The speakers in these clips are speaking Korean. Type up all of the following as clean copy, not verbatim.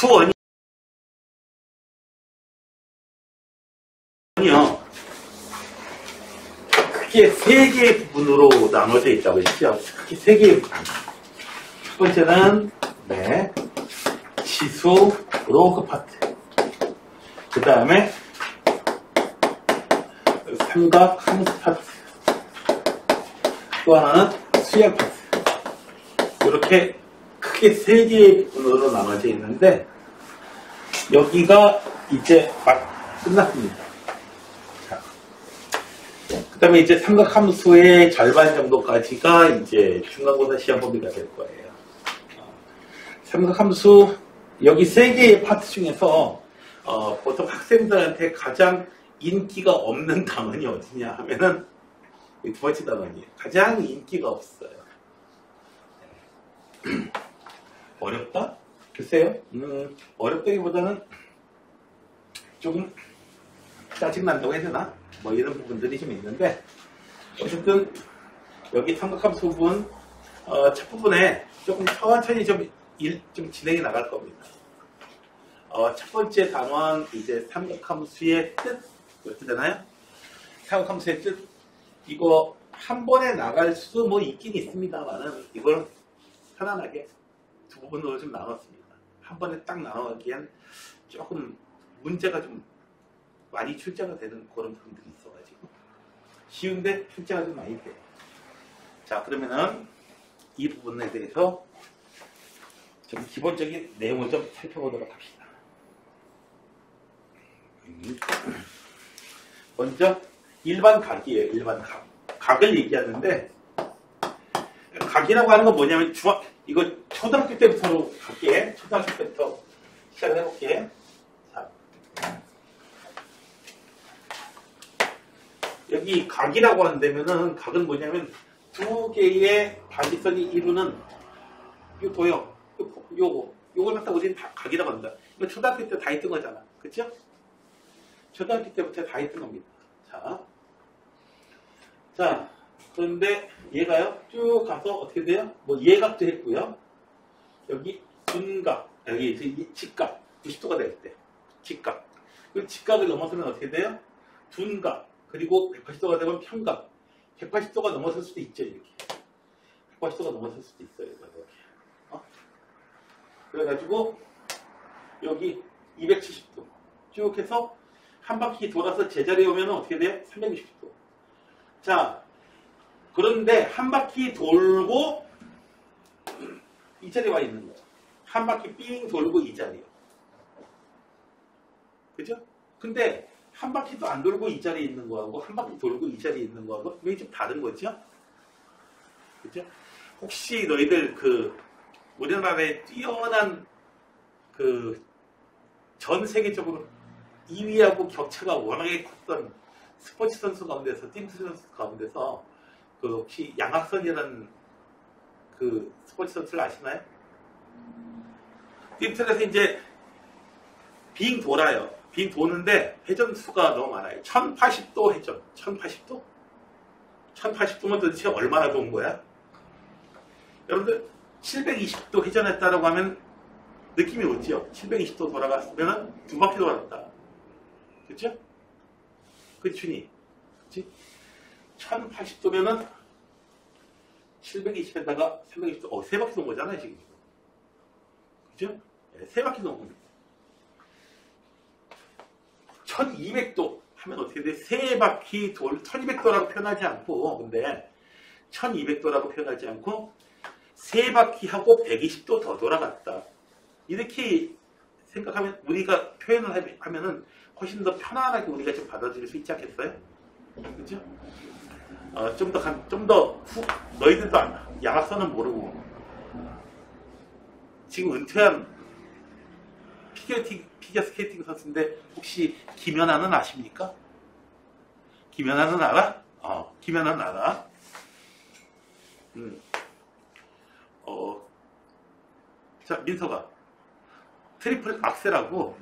지수원이요. 크게 세 개의 부분으로 나눠져 있다고 했죠. 크게 세 개의 부분. 첫 번째는 지수 로그 파트. 그 다음에 삼각 함수 파트. 또 하나는 수열 파트. 이렇게 크게 세 개의 부분으로 나눠져 있는데 여기가 이제 막 끝났습니다. 그 다음에 이제 삼각함수의 절반 정도까지가 이제 중간고사 시험 범위가 될 거예요. 삼각함수 여기 세 개의 파트 중에서 보통 학생들한테 가장 인기가 없는 단원이 어디냐 하면은 두 번째 단원이에요. 가장 인기가 없어요. 어렵다? 글쎄요. 어렵다기보다는 조금 짜증난다고 해야 되나? 뭐 이런 부분들이 좀 있는데 어쨌든 여기 삼각함수 부분 첫 부분에 조금 천천히 좀 진행이 나갈 겁니다. 첫 번째 단원 이제 삼각함수의 뜻 어떻게되나요? 삼각함수의 뜻 이거 한 번에 나갈 수도 뭐 있긴 있습니다만은 이걸 편안하게 두 부분으로 좀 나눴습니다. 한 번에 딱 나눠가기엔 조금 문제가 좀 많이 출제가 되는 그런 부분들이 있어가지고 쉬운데 출제가 좀 많이 돼요. 자, 그러면은 이 부분에 대해서 좀 기본적인 내용을 좀 살펴보도록 합시다. 먼저 일반 각이에요. 일반 각. 각을 얘기하는데 각이라고 하는 건 뭐냐면 이거 초등학교 때부터 갈게. 초등학교 때부터 시작을 해볼게. 자. 여기 각이라고 한다면은 각은 뭐냐면 두 개의 반지선이 이루는 이 도형, 요걸 갖다 우리는 다 각이라고 한다. 이거 초등학교 때 다 했던 거잖아. 그쵸? 초등학교 때부터 다 했던 겁니다. 자, 그런데 얘가요, 쭉 가서 어떻게 돼요? 뭐 예각도 했고요. 여기 둔각, 여기 직각, 90도가 될 때. 직각. 그 직각을 넘어서면 어떻게 돼요? 둔각. 그리고 180도가 되면 평각. 180도가 넘어설 수도 있죠, 이렇게. 180도가 넘어설 수도 있어요, 이렇게. 그래가지고, 여기 270도. 쭉 해서 한 바퀴 돌아서 제자리에 오면 어떻게 돼요? 360도. 자, 그런데 한 바퀴 돌고 이 자리에 와 있는 거예요. 한 바퀴 삥 돌고 이 자리요. 그죠? 근데 한 바퀴도 안 돌고 이 자리에 있는 거하고 한 바퀴 돌고 이 자리에 있는 거하고 왜 좀 다른 거죠? 그죠? 혹시 너희들 우리나라의 뛰어난 전 세계적으로 2위하고 격차가 워낙에 컸던 스포츠 선수 가운데서 팀스 선수 가운데서 혹시 양학선이라는 스포츠 선수를 아시나요? 팀틀에서 이제 빙 돌아요. 빙 도는데 회전수가 너무 많아요. 1080도 회전. 1080도? 1080도면 도대체 얼마나 도는 거야? 여러분들 720도 회전했다라고 하면 느낌이 오죠? 720도 돌아갔으면 두 바퀴 돌았다. 그쵸? 그치니? 그치? 1080도면은 720에다가 320도, 세 바퀴 도는 거잖아요, 지금. 그죠? 네, 세 바퀴 도는 겁니다. 1200도 하면 어떻게 돼? 세 바퀴 1200도라고 표현하지 않고, 근데 1200도라고 표현하지 않고, 세 바퀴 하고 120도 더 돌아갔다. 이렇게 생각하면, 우리가 표현을 하면은 훨씬 더 편안하게 우리가 좀 받아들일 수 있지 않겠어요? 그죠? 너희들도 양학선은 모르고, 지금 은퇴한 피겨 스케이팅 선수인데, 혹시 김연아는 아십니까? 김연아는 알아? 김연아는 알아. 자, 민서가. 트리플 악셀하고,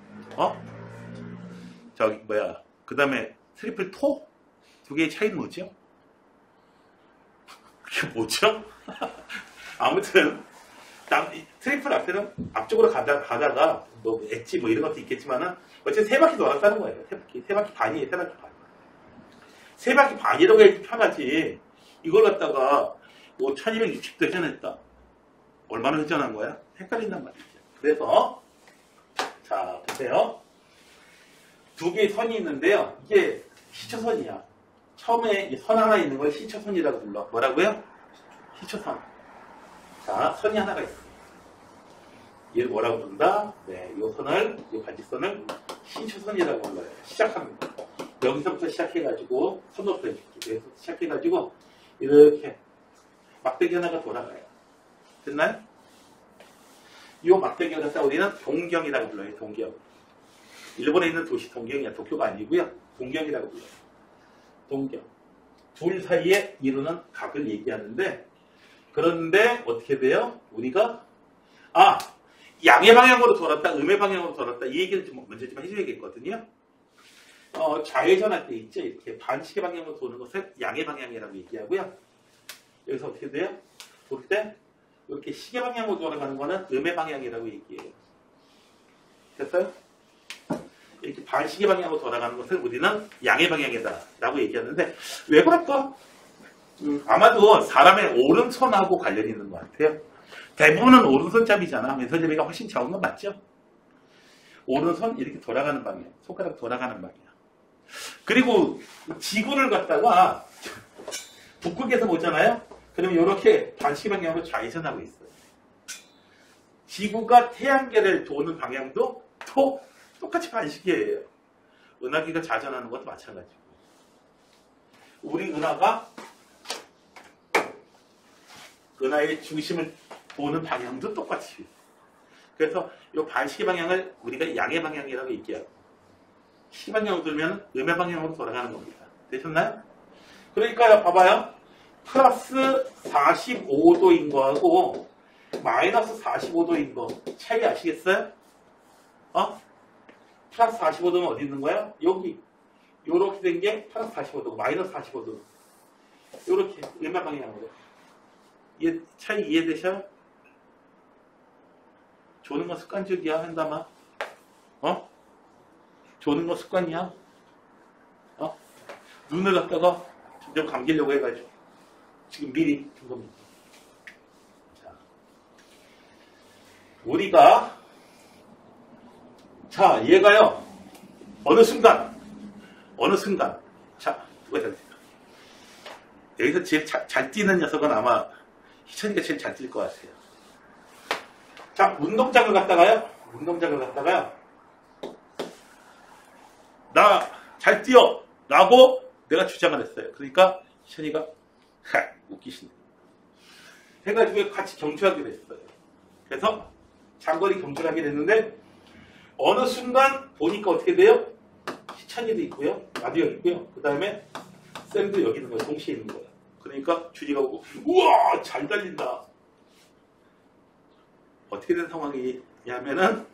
그 다음에 트리플 토? 두 개의 차이는 뭐죠? 그게 뭐죠? 아무튼 트리플 앞에는 앞쪽으로 가다가 뭐 엣지 뭐 이런 것도 있겠지만은 어쨌든 세 바퀴 돌았다는 거예요. 세 바퀴 반이에요. 세 바퀴 반. 세 바퀴 반이라고 해야지 편하지. 이걸 갖다가 뭐 1260도 회전했다. 얼마나 회전한 거야? 헷갈린단 말이죠. 그래서 자 보세요. 두 개의 선이 있는데요. 이게 시초선이야. 처음에 이 선 하나 있는 걸 시초선이라고 불러. 뭐라고요? 시초선. 자, 선이 하나가 있어요. 얘를 뭐라고 부른다? 네, 이 선을, 이 반지선을 시초선이라고 불러요. 시작합니다. 여기서부터 시작해가지고, 선호표 해줄게. 여기서 시작해가지고, 이렇게 막대기 하나가 돌아가요. 됐나요? 이 막대기를 갖다 우리는 동경이라고 불러요. 동경. 일본에 있는 도시 동경이야. 도쿄가 아니고요. 동경이라고 불러요. 동경. 둘 사이에 이루는 각을 얘기하는데, 그런데 어떻게 돼요? 우리가 양의 방향으로 돌았다, 음의 방향으로 돌았다, 이 얘기를 먼저 좀 해줘야겠거든요. 좌회전할 때 있죠. 이렇게 반시계 방향으로 도는 것을 양의 방향이라고 얘기하고요. 여기서 어떻게 돼요? 돌 때 이렇게 시계 방향으로 돌아가는 거는 음의 방향이라고 얘기해요. 됐어요? 이렇게 반시계 방향으로 돌아가는 것을 우리는 양의 방향이다 라고 얘기하는데 왜 그럴까? 아마도 사람의 오른손하고 관련이 있는 것 같아요. 대부분은 오른손잡이잖아. 왼손잡이가 훨씬 적은 건 맞죠? 오른손 이렇게 돌아가는 방향, 손가락 돌아가는 방향. 그리고 지구를 갖다가 북극에서 보잖아요. 그러면 이렇게 반시계 방향으로 좌회전하고 있어요. 지구가 태양계를 도는 방향도 똑같이 반시계예요. 은하계가 자전하는 것도 마찬가지고. 우리 은하가 은하의 중심을 보는 방향도 똑같이. 그래서 이 반시계 방향을 우리가 양의 방향이라고 얘기하고 시 방향으로 들면 음의 방향으로 돌아가는 겁니다. 되셨나요? 그러니까 봐봐요. 플러스 45도인 거하고 마이너스 45도인 거 차이 아시겠어요? 플러스 45도는 어디 있는 거야? 여기. 요렇게 된 게 플러스 45도, 마이너스 45도. 요렇게 음의 방향으로. 차이 이해되셔? 조는 건 습관적이야, 한담아. 조는 건 습관이야. 눈을 갖다가 점점 감기려고 해가지고. 지금 미리 준 겁니다. 자. 우리가, 자, 얘가요. 어느 순간. 자, 누가 잘 뛰나? 여기서 제일 잘 뛰는 녀석은 아마 희천이가 제일 잘 뛸 것 같아요. 자, 운동장을 갔다가요. 나 잘 뛰어! 라고 내가 주장을 했어요. 그러니까 희천이가 웃기시네. 해가지고 같이 경주하게 됐어요. 그래서 장거리 경주를 하게 됐는데 어느 순간 보니까 어떻게 돼요? 희찬이도 있고요. 나도 여기 있고요. 그 다음에 쌤도 여기 있는 거야. 동시에 있는 거야. 그러니까 준이가 보고 우와 잘 달린다. 어떻게 된 상황이냐면은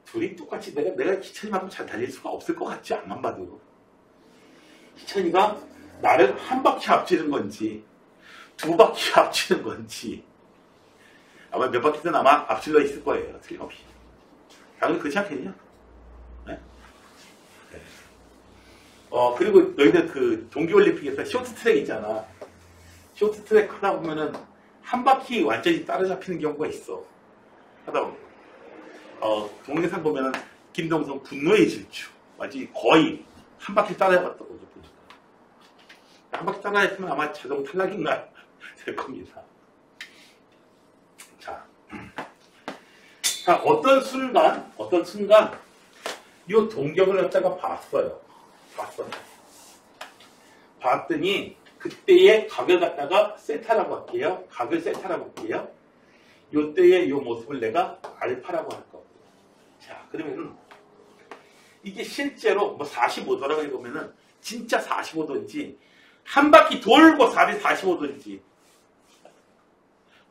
둘이 똑같이 내가 희찬이만큼 잘 달릴 수가 없을 것 같지 않만 봐도. 희찬이가 나를 한 바퀴 앞지는 건지 두 바퀴 앞지는 건지 아마 몇 바퀴든 아마 앞질러 있을 거예요. 틀림없이. 당연히 그렇지 않겠냐? 네? 네. 그리고 너희들 그 동계올림픽에서 쇼트트랙 있잖아. 쇼트트랙 하다 보면은 한 바퀴 완전히 따라잡히는 경우가 있어. 하다 보면. 동영상 보면은 김동성 분노의 질주. 완전히 거의 한 바퀴 따라잡았다고 보니까. 한 바퀴 따라했으면 아마 자동 탈락인가 될 겁니다. 자, 어떤 순간 이 동경을 갖다가 봤어요. 봤더니 그때의 각을 갖다가 세타라고 할게요. 각을 세타라고 할게요. 이때의 이 모습을 내가 알파라고 할 거고. 자, 그러면 이게 실제로 뭐 45도라고 해보면은 진짜 45도인지 한 바퀴 돌고 45도인지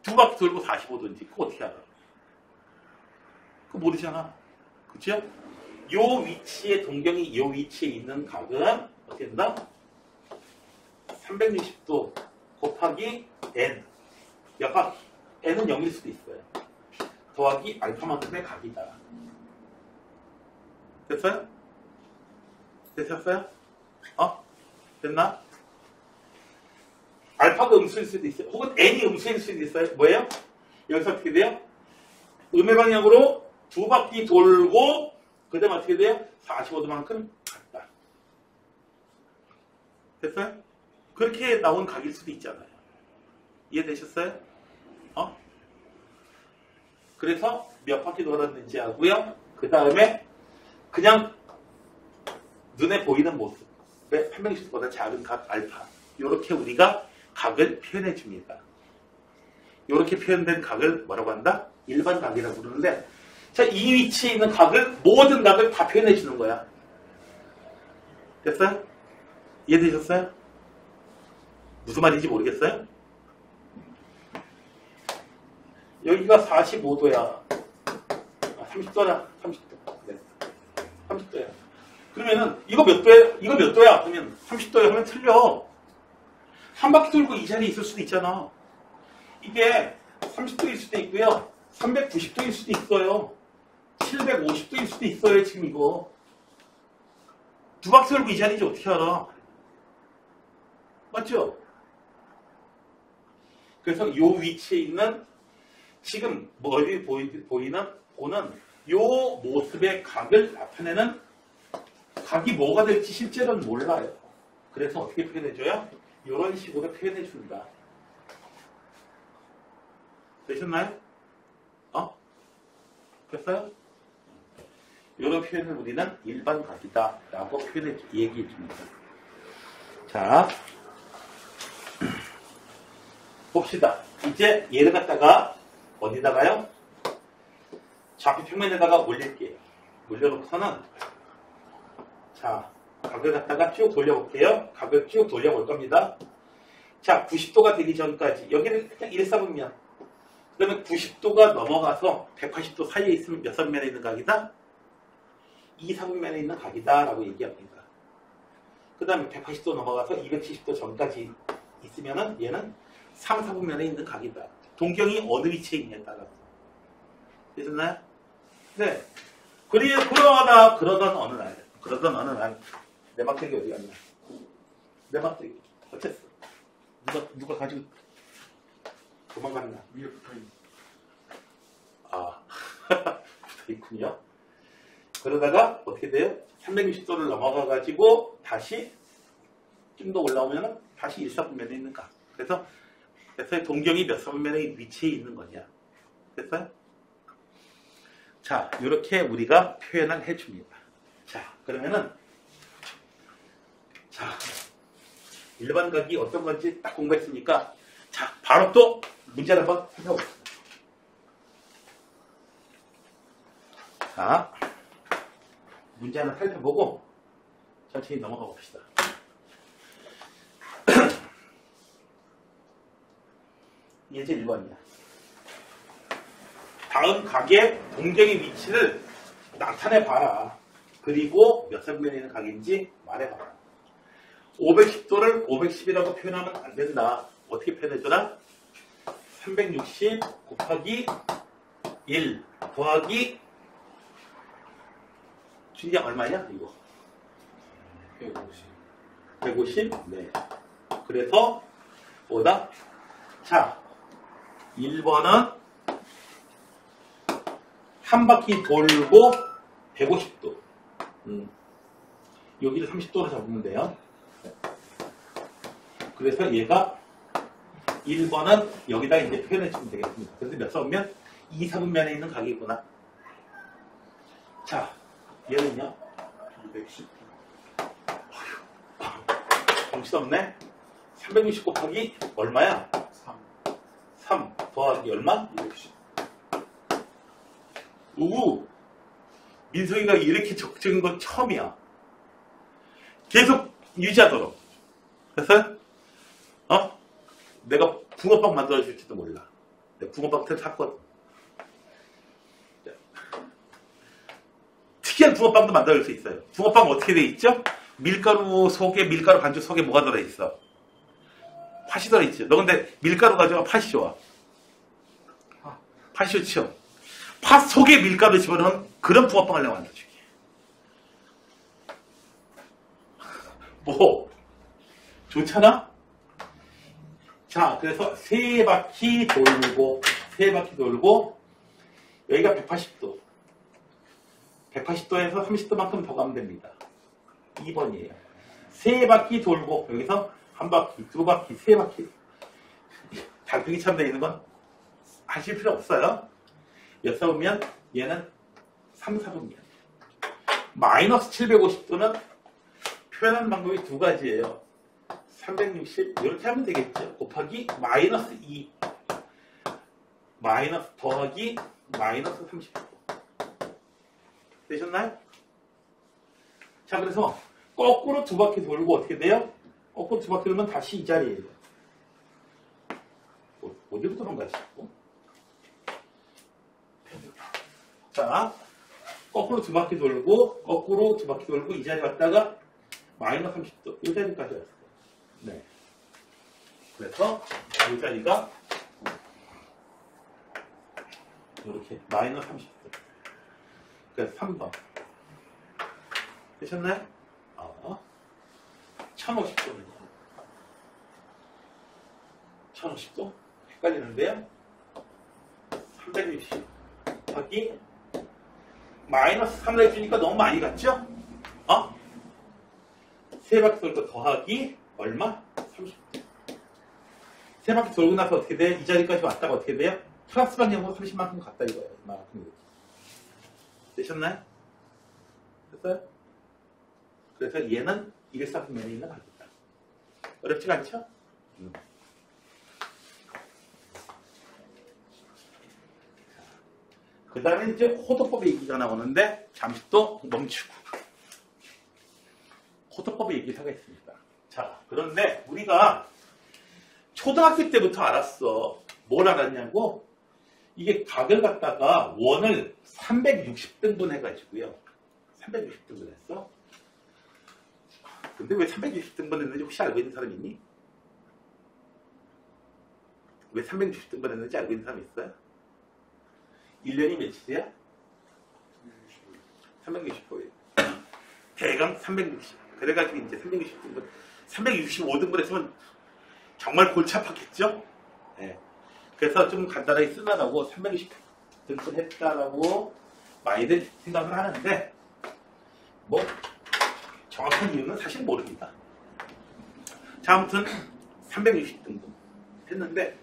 두 바퀴 돌고 45도인지 그거 어떻게 알아? 그거 모르잖아. 그쵸? 요 위치에 동경이 요 위치에 있는 각은 어떻게 된다? 360도 곱하기 n 몇 바퀴? n은 0일 수도 있어요. 더하기 알파만큼의 각이다. 됐어요? 되셨어요? 됐나? 알파가 음수일 수도 있어요. 혹은 n이 음수일 수도 있어요. 뭐예요? 여기서 어떻게 돼요? 음의 방향으로 두 바퀴 돌고 그 다음에 어떻게 돼요? 45도만큼 갔다. 됐어요? 그렇게 나온 각일 수도 있잖아요. 이해되셨어요? 그래서 몇 바퀴 돌았는지 하고요. 그 다음에 그냥 눈에 보이는 모습의 360보다 작은 각 알파. 이렇게 우리가 각을 표현해 줍니다. 이렇게 표현된 각을 뭐라고 한다? 일반 각이라고 부르는데, 자, 이 위치에 있는 각을, 모든 각을 다 표현해 주는 거야. 됐어요? 이해되셨어요? 무슨 말인지 모르겠어요? 여기가 45도야. 30도야. 30도. 네. 30도야. 그러면은, 이거 몇 도야? 이거 몇 도야? 그러면 30도야 하면 틀려. 한 바퀴 돌고 이 자리에 있을 수도 있잖아. 이게 30도일 수도 있고요. 390도일 수도 있어요. 750도일 수도 있어요. 지금 이거. 두 바퀴 돌고 이 자리인지 어떻게 알아? 맞죠? 그래서 이 위치에 있는 지금 머리 보는 요 모습의 각을 나타내는 각이 뭐가 될지 실제로는 몰라요. 그래서 어떻게 표현해줘요? 이런 식으로 표현해준다. 되셨나요? 됐어요? 이런 표현을 우리는 일반 각이다 라고 얘기해줍니다. 자, 봅시다. 이제 얘를 갖다가 어디다가요? 좌표 평면에다가 올릴게요. 올려놓고서는 자, 각을 갖다가 쭉 돌려볼게요. 각을 쭉 돌려볼 겁니다. 자, 90도가 되기 전까지 여기는 그냥 1사분면. 그러면 90도가 넘어가서 180도 사이에 있으면 몇 사분면에 있는 각이다? 2사분면에 있는 각이다 라고 얘기합니다. 그 다음에 180도 넘어가서 270도 전까지 있으면은 얘는 3사분면에 있는 각이다. 동경이 어느 위치에 있냐에 따라서. 되셨나요? 네. 그러던 어느 날 내 막대기 어디 갔나? 내 막대기 어쨌어? 누가 가지고 도망갔나? 위에 붙어있는. 붙어있군요. 그러다가 어떻게 돼요? 360도를 넘어가가지고 다시 좀 더 올라오면 다시 1사분면에 있는 각. 그래서 동경이 몇 사분면의 위치에 있는 거냐. 됐어요? 자, 이렇게 우리가 표현을 해줍니다. 자, 그러면은 자, 일반 각이 어떤 건지 딱 공부했으니까 자, 바로 또 문제를 한번 해봅시다. 자, 문제 하나 살펴보고 천천히 넘어가 봅시다. 예제 1번이야. 다음 각의 동경의 위치를 나타내봐라. 그리고 몇 사분면에 있는 각인지 말해봐라. 510도를 510이라고 표현하면 안 된다. 어떻게 표현해줘라? 360 곱하기 1 더하기 준이야 얼마냐? 이거 150. 150? 네. 그래서 뭐다? 자, 1번은 한 바퀴 돌고 150도. 여기를 30도로 잡으면 돼요. 그래서 얘가 1번은 여기다 이제 표현해주면 되겠습니다. 그래서 몇 사분면? 2사분면에 있는 각이구나. 자, 얘는요? 210. 정신없네? 360 곱하기 얼마야? 3 더하기 얼마? 210. 오! 민석이가 이렇게 적적인 건 처음이야. 계속 유지하도록. 그래서 내가 붕어빵 만들어줄지도 몰라. 내가 붕어빵 틀 샀거든. 특이한 붕어빵도 만들 수 있어요. 붕어빵 어떻게 돼 있죠? 밀가루 속에, 밀가루 반죽 속에 뭐가 들어있어? 팥이 들어있지. 너 근데 밀가루 가져가 팥이 좋아. 하시오죠. 팥 속에 밀가루 집어넣은 그런 붕어빵을 내가 만들어주게. 뭐 좋잖아? 자, 그래서 세 바퀴 돌고 여기가 180도 180도에서 30도만큼 더 가면 됩니다. 2번이에요. 세 바퀴 돌고 여기서 한 바퀴, 두 바퀴, 세 바퀴. 달팽이처럼 되어 있는 건 하실 필요 없어요. 여기서 보면 얘는 3, 4분이야. 마이너스 750도는 표현하는 방법이 두 가지예요. 360 이렇게 하면 되겠죠. 곱하기 마이너스 2 마이너스 더하기 마이너스 30도 되셨나요? 자, 그래서 거꾸로 두 바퀴 돌고 어떻게 돼요? 거꾸로 두 바퀴 돌면 다시 이 자리예요. 어디로 도망가시고? 자, 거꾸로 두 바퀴 돌고 거꾸로 두 바퀴 돌고 이 자리 왔다가 마이너스 30도 이 자리까지 왔어요. 네. 그래서 이 자리가 이렇게 마이너스 30도. 그래서 3번. 되셨나요? 1050도는요. 1050도? 헷갈리는데요? 360 하기 마이너스 3을 해주니까 너무 많이 갔죠? 세 바퀴 돌고 더하기 얼마? 30도. 세 바퀴 돌고 나서 어떻게 돼? 이 자리까지 왔다가 어떻게 돼요? 플러스 방향으로 30만큼 갔다 이거예요. 이만큼 이렇게. 되셨나요? 됐어요? 그래서 얘는 240면에 있는 각이다. 어렵지가 않죠? 그 다음에 이제 호도법 얘기가 나오는데 잠시 또 멈추고 호도법 얘기를 하겠습니다. 자, 그런데 우리가 초등학교 때부터 알았어. 뭘 알았냐고? 이게 각을 갖다가 원을 360등분 해가지고요. 360등분 했어? 근데 왜 360등분 했는지 혹시 알고 있는 사람 있니? 왜 360등분 했는지 알고 있는 사람 있어요? 1년이 며칠이야? 365일. 대강 360. 그래가지고 이제 360등분, 365등분 했으면 정말 골치 아팠겠죠? 네. 그래서 좀 간단하게 쓰려고 360등분 했다라고 많이들 생각을 하는데, 뭐, 정확한 이유는 사실 모릅니다. 자, 아무튼 360등분 했는데,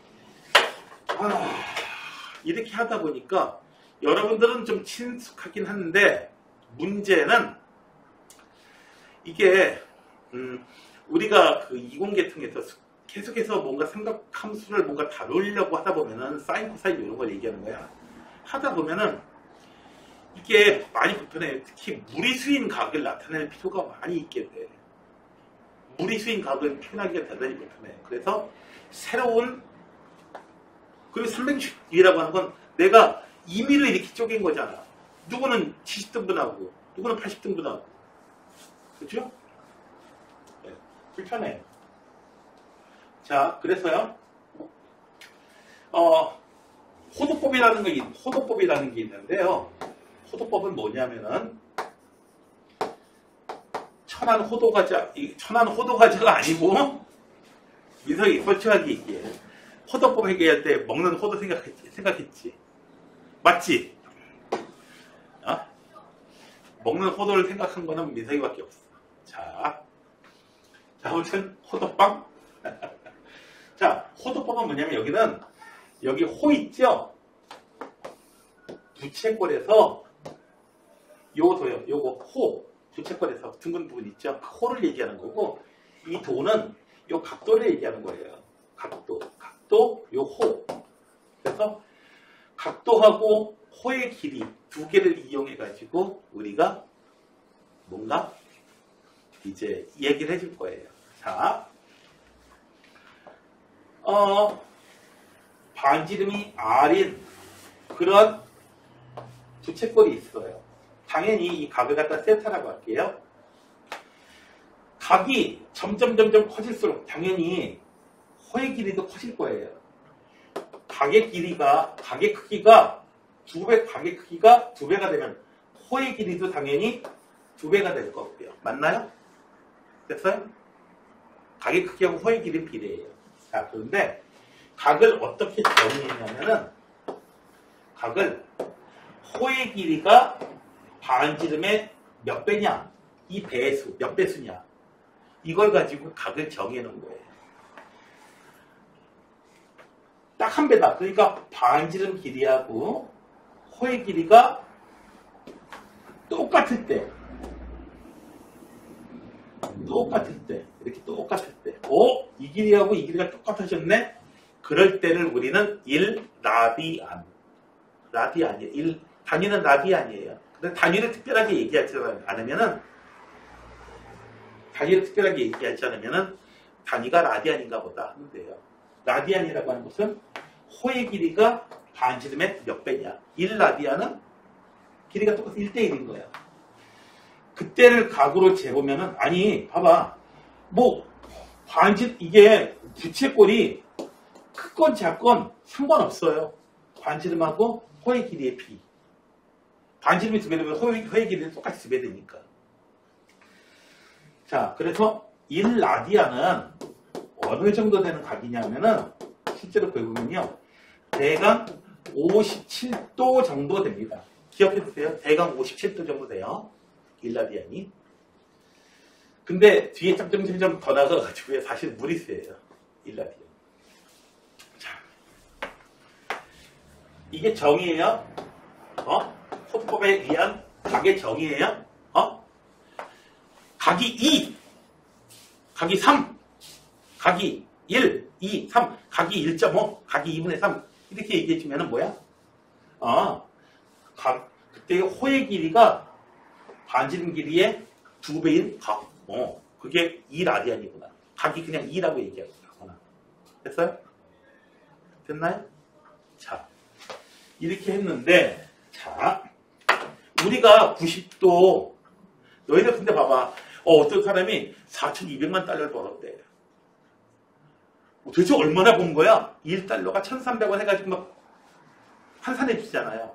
이렇게 하다 보니까 여러분들은 좀 친숙하긴 한데 문제는 이게 우리가 그 이공계통에서 계속해서 뭔가 삼각함수를 뭔가 다루려고 하다 보면은 사인, 코사인 이런 걸 얘기하는 거야. 하다 보면은 이게 많이 불편해요. 특히 무리수인 각을 나타낼 필요가 많이 있게 돼. 무리수인 각은 표현하기가 대단히 불편해요. 그래서 새로운 그리고 360이라고 하는 건 내가 임의로 이렇게 쪼갠 거잖아. 누구는 70등분하고 누구는 80등분하고 그렇죠? 네, 불편해요. 자, 그래서요 호도법이라는 게 있는데요. 호도법은 뭐냐면은 천안 호도과자가 아니고 민석이 솔직하게 얘기해. 호도법 얘기할 때 먹는 호도 생각했지. 맞지? 먹는 호도를 생각한 거는 민석이밖에 없어. 자, 아무튼 호도빵. 자, 호도법은 뭐냐면 여기는 여기 호 있죠? 부채꼴에서 요거 호 부채꼴에서 둥근 부분 있죠? 그 호를 얘기하는 거고 이 도는 요 각도를 얘기하는 거예요. 각도, 요 호. 그래서 각도하고 호의 길이 두 개를 이용해 가지고 우리가 뭔가 이제 얘기를 해줄 거예요. 자, 반지름이 R인 그런 부채꼴이 있어요. 당연히 이 각을 갖다 세타라고 할게요. 각이 점점 커질수록 당연히 호의 길이도 커질 거예요. 각의 크기가 가의 크기가 2배가 되면 호의 길이도 당연히 2배가 될 거고요. 맞나요? 됐어요? 각의 크기하고 호의 길이는 비례해요. 자, 그런데 각을 어떻게 정의했냐면은 각을 호의 길이가 반지름의 몇 배냐, 이 배수, 몇 배수냐, 이걸 가지고 각을 정해 놓은 거예요. 딱 한 배다. 그러니까 반지름 길이하고 호의 길이가 똑같을 때, 이렇게 똑같을 때, 이 길이하고 이 길이가 똑같아졌네? 그럴 때를 우리는 1라디안. 라디안이에요. 단위는 라디안이에요. 근데 단위를 특별하게 얘기하지 않으면은, 단위가 라디안인가 보다 하면 돼요. 라디안이라고 하는 것은 호의 길이가 반지름의 몇 배냐. 1라디안은 길이가 똑같아서 1대1인 거야. 그때를 각으로 재보면은, 아니, 봐봐. 이게 부채꼴이 크건 작건 상관없어요. 반지름하고 호의 길이의 비. 반지름이 2배 되면 호의 길이는 똑같이 2배 되니까. 자, 그래서 1라디안은 어느 정도 되는 각이냐면은, 실제로 보면요. 대강 57도 정도 됩니다. 기억해 두세요. 대강 57도 정도 돼요. 1라디안이. 근데 뒤에 짝정점이 좀 더 나가가지고 사실 무리수예요. 1라디안. 자, 이게 정의예요. 호흡법에 의한 각의 정의예요. 각이 2, 각이 3, 각이 1, 2, 3, 각이 1.5, 각이 2분의 3 이렇게 얘기해주면은 뭐야? 그때의 호의 길이가 반지름 길이의 2배인 각. 그게 2라디안이구나. 각이 그냥 2라고 얘기하거나. 됐어요? 됐나요? 자, 이렇게 했는데, 자, 우리가 90도, 너희들 근데 봐봐. 어떤 사람이 4,200만 달러를 벌었대. 도대체 얼마나 본 거야? 1달러가 1,300원 해가지고 막 환산해 주잖아요.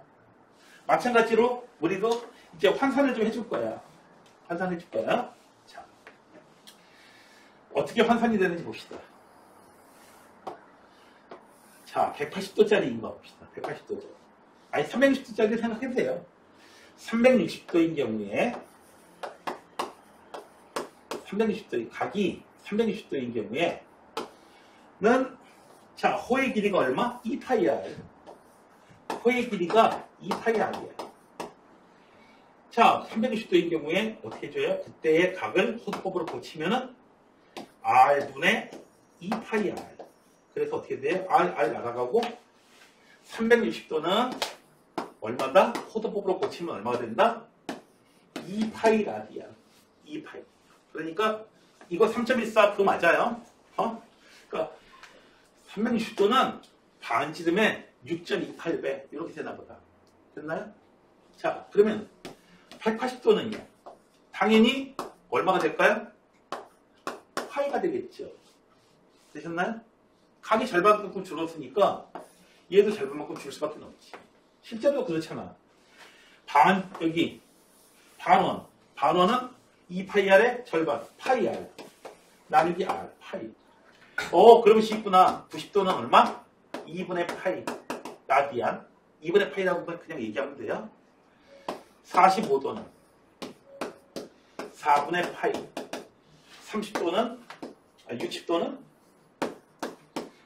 마찬가지로 우리도 이제 환산을 좀 해줄 거야. 환산해 줄 거야. 자, 어떻게 환산이 되는지 봅시다. 자, 180도짜리인 거 봅시다. 180도짜리. 아니, 360도짜리 생각해도 돼요. 360도인 경우에 360도, 각이 360도인 경우에는, 자, 호의 길이가 얼마? 2파이R. 호의 길이가 2파이R이에요. 자, 360도인 경우에 어떻게 해줘요? 그때의 각을 호흡법으로 고치면은 R분의 2파이R. 그래서 어떻게 돼요? R 나가고 360도는 얼마다? 호흡법으로 고치면 얼마가 된다? 2파이라디안. 2파이. 그러니까 이거 3.14 그거 맞아요. 그러니까 360도는 반지름의 6.28배 이렇게 되나 보다. 됐나요? 자, 그러면 180도는요. 당연히 얼마가 될까요? 파이가 되겠죠. 되셨나요? 각이 절반만큼 줄었으니까 얘도 절반만큼 줄 수밖에 없지. 실제로 그렇잖아. 여기 반원은 2파이R의 절반, 파이R. 나누기 R, 파이. 그러면 쉽구나. 90도는 얼마? 2분의 파이. 라디안. 2분의 파이라고 그냥 얘기하면 돼요. 45도는 4분의 파이. 30도는, 60도는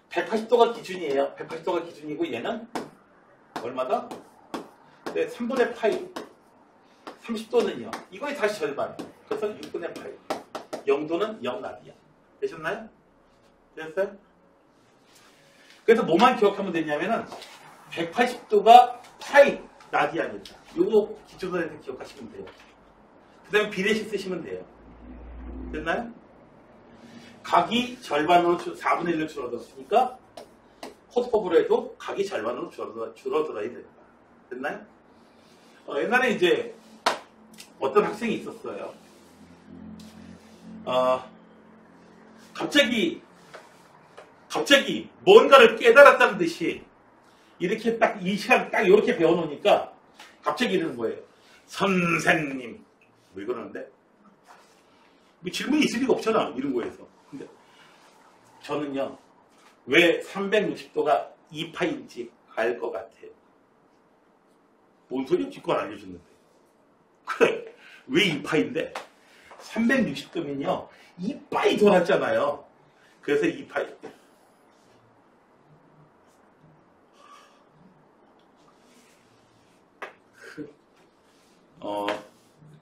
180도가 기준이에요. 180도가 기준이고 얘는 얼마다? 네, 3분의 파이. 30도는요. 이거의 다시 절반. 그래서 6분의 파이. 0도는 0라디안. 되셨나요? 됐어요? 그래서 뭐만 기억하면 되냐면은 180도가 파이 라디안이다. 요거 기초로 해서 기억하시면 돼요. 그 다음에 비례식 쓰시면 돼요. 됐나요? 각이 절반으로 4분의 1로 줄어들었으니까 호흡법으로 해도 각이 절반으로 줄어들어야 된다. 됐나요? 옛날에 이제 어떤 학생이 있었어요. 갑자기 뭔가를 깨달았다는 듯이 이렇게 딱 이 시간 딱 이렇게 배워놓으니까 갑자기 이러는 거예요. 선생님. 왜 그러는데? 뭐 질문이 있을 리가 없잖아. 이런 거에서. 근데 저는요. 왜 360도가 2파인지 알 것 같아요. 뭔 소리야? 지금 알려줬는데. 그래. 왜 2파인데? 360도면요. 2파이 돌았잖아요. 그래서 2파이.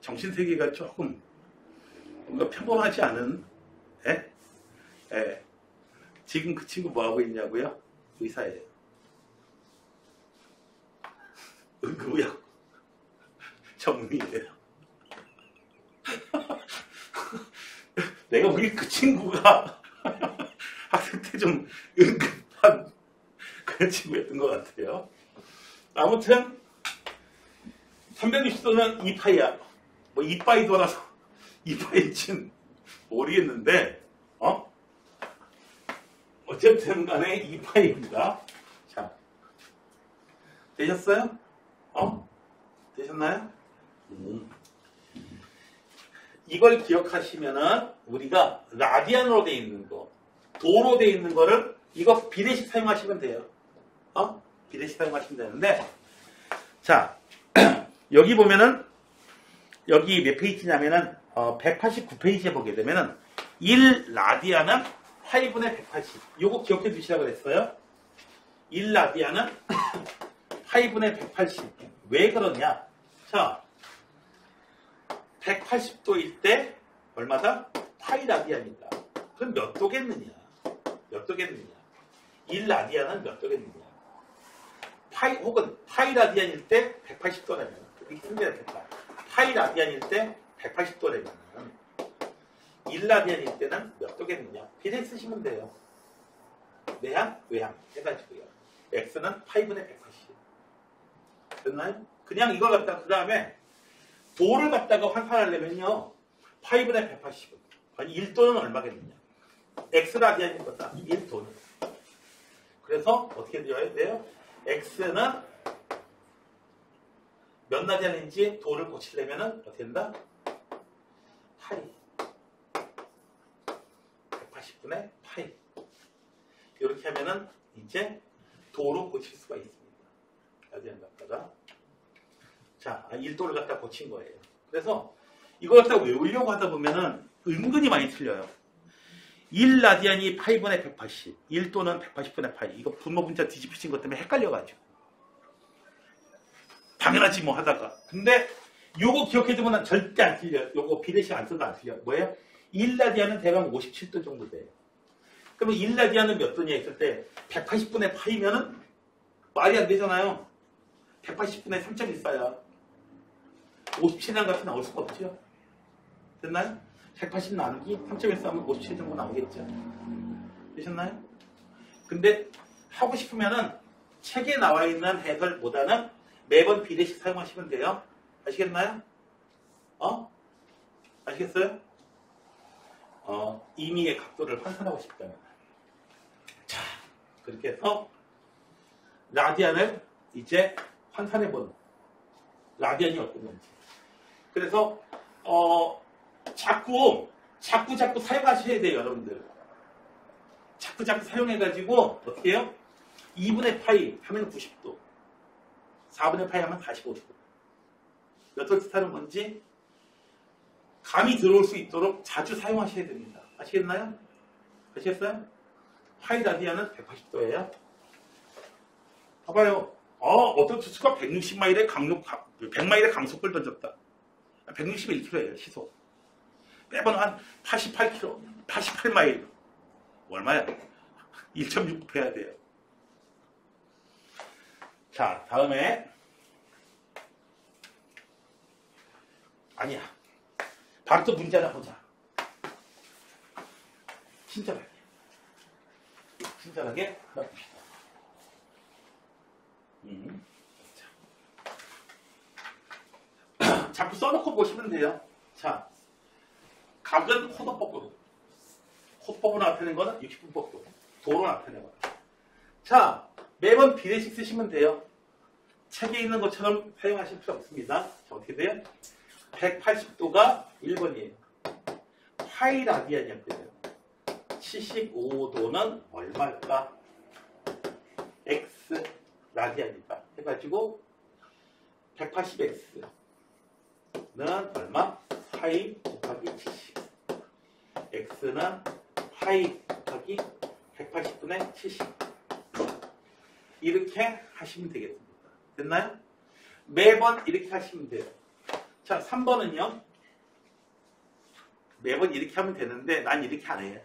정신세계가 조금 뭔가 평범하지 않은, 예? 예. 지금 그 친구 뭐하고 있냐고요? 의사예요. 의학 전문이에요. 내가 보기 그 친구가 학생 때 좀 은근한 그런 친구였던 것 같아요. 아무튼 360도는 2파이야. 뭐 2파이 돌아서 2파이인지는 모르겠는데 어쨌든 간에 2파이입니다. 자, 되셨어요? 되셨나요? 이걸 기억하시면은 우리가 라디안으로 되어 있는 거, 도로 되어 있는 거를 이거 비례식 사용하시면 돼요. 비례식 사용하시면 되는데, 자, 여기 보면은 여기 몇 페이지냐면은 189페이지에 보게 되면은 1라디안은 파이분의 180. 요거 기억해 두시라고 그랬어요. 1라디안은 파이분의 180. 왜 그러냐? 자, 180도일 때 얼마다? 파이 라디안이다. 그럼 몇 도겠느냐? 몇 도겠느냐? 1라디안은 몇 도겠느냐? 파이 혹은 파이 라디안일 때 180도라면 이렇게 생겨야 된다. 파이 라디안일 때 180도라면 1라디안일 때는 몇 도겠느냐? 비례 쓰시면 돼요. 내향, 외향 해가지고요. x는 파이분의 180. 됐나요? 그냥 이걸 갖다가 그 다음에 도를 갖다가 환산하려면요. 파이분의 180은 아니 1도는 얼마겠느냐? x라디안인 거다. 1도는. 그래서 어떻게 되어야 돼요? x는 몇 라디안인지 도를 고치려면은 어떻게 된다? 파이. 180분의 파이. 이렇게 하면은 이제 도로 고칠 수가 있습니다. 라디안 갖다가. 자, 1도를 갖다 고친 거예요. 그래서 이걸 갖다가 외우려고 하다 보면은 은근히 많이 틀려요. 1라디안이 파이분의 180, 1도는 180분의 파이. 이거 분모 분자 뒤집히신 것 때문에 헷갈려가지고. 당연하지 뭐 하다가. 근데 요거 기억해두면 절대 안 틀려요. 요거 비례식 안 써도 안 틀려요. 뭐예요? 1라디안은 대략 57도 정도 돼요. 그러면 1라디안은 몇 도냐 했을 때 180분의 파이면은 말이 안 되잖아요. 180분의 3.14야. 57이라는 값이 나올 수가 없죠. 됐나요? 180 나누기 3.14하면 57 정도 나오겠죠. 되셨나요? 근데 하고 싶으면은 책에 나와 있는 해설보다는 매번 비례식 사용하시면 돼요. 아시겠나요? 아시겠어요? 임의의 각도를 환산하고 싶다면. 자, 그렇게 해서 라디안을 이제 환산해보는 라디안이 어떤 건지. 그래서 자꾸 사용하셔야 돼요, 여러분들. 자꾸 사용해가지고 어떻게 해요? 2분의 파이 하면 90도, 4분의 파이 하면 45도. 몇 월 뜻하는 건지 감이 들어올 수 있도록 자주 사용하셔야 됩니다. 아시겠나요? 아시겠어요? 파이 라디안은 180도예요. 봐봐요. 어떤 투수가 160마일의 100마일의 강속을 던졌다. 161km예요, 시속. 매번 한 88km, 88마일. 얼마야? 1.6 해야 돼요. 자, 다음에. 아니야. 바로 또 문제 하나 보자. 친절하게 봅시다. 자꾸 써놓고 보시면 돼요. 자, 각은 호도법으로. 호도법으로 나타내는 거는 60분법으로. 도로 나타내거나. 자, 매번 비례식 쓰시면 돼요. 책에 있는 것처럼 사용하실 필요 없습니다. 자, 어떻게 돼요? 180도가 1번이에요. 파이 라디안이었거든요. 75도는 얼마일까? x 라디안이다. 해가지고 180x는 얼마? 파이 곱하기 70. x는 파이 곱하기 180분의 70. 이렇게 하시면 되겠습니다. 됐나요? 매번 이렇게 하시면 돼요. 자, 3번은요. 매번 이렇게 하면 되는데 난 이렇게 안 해.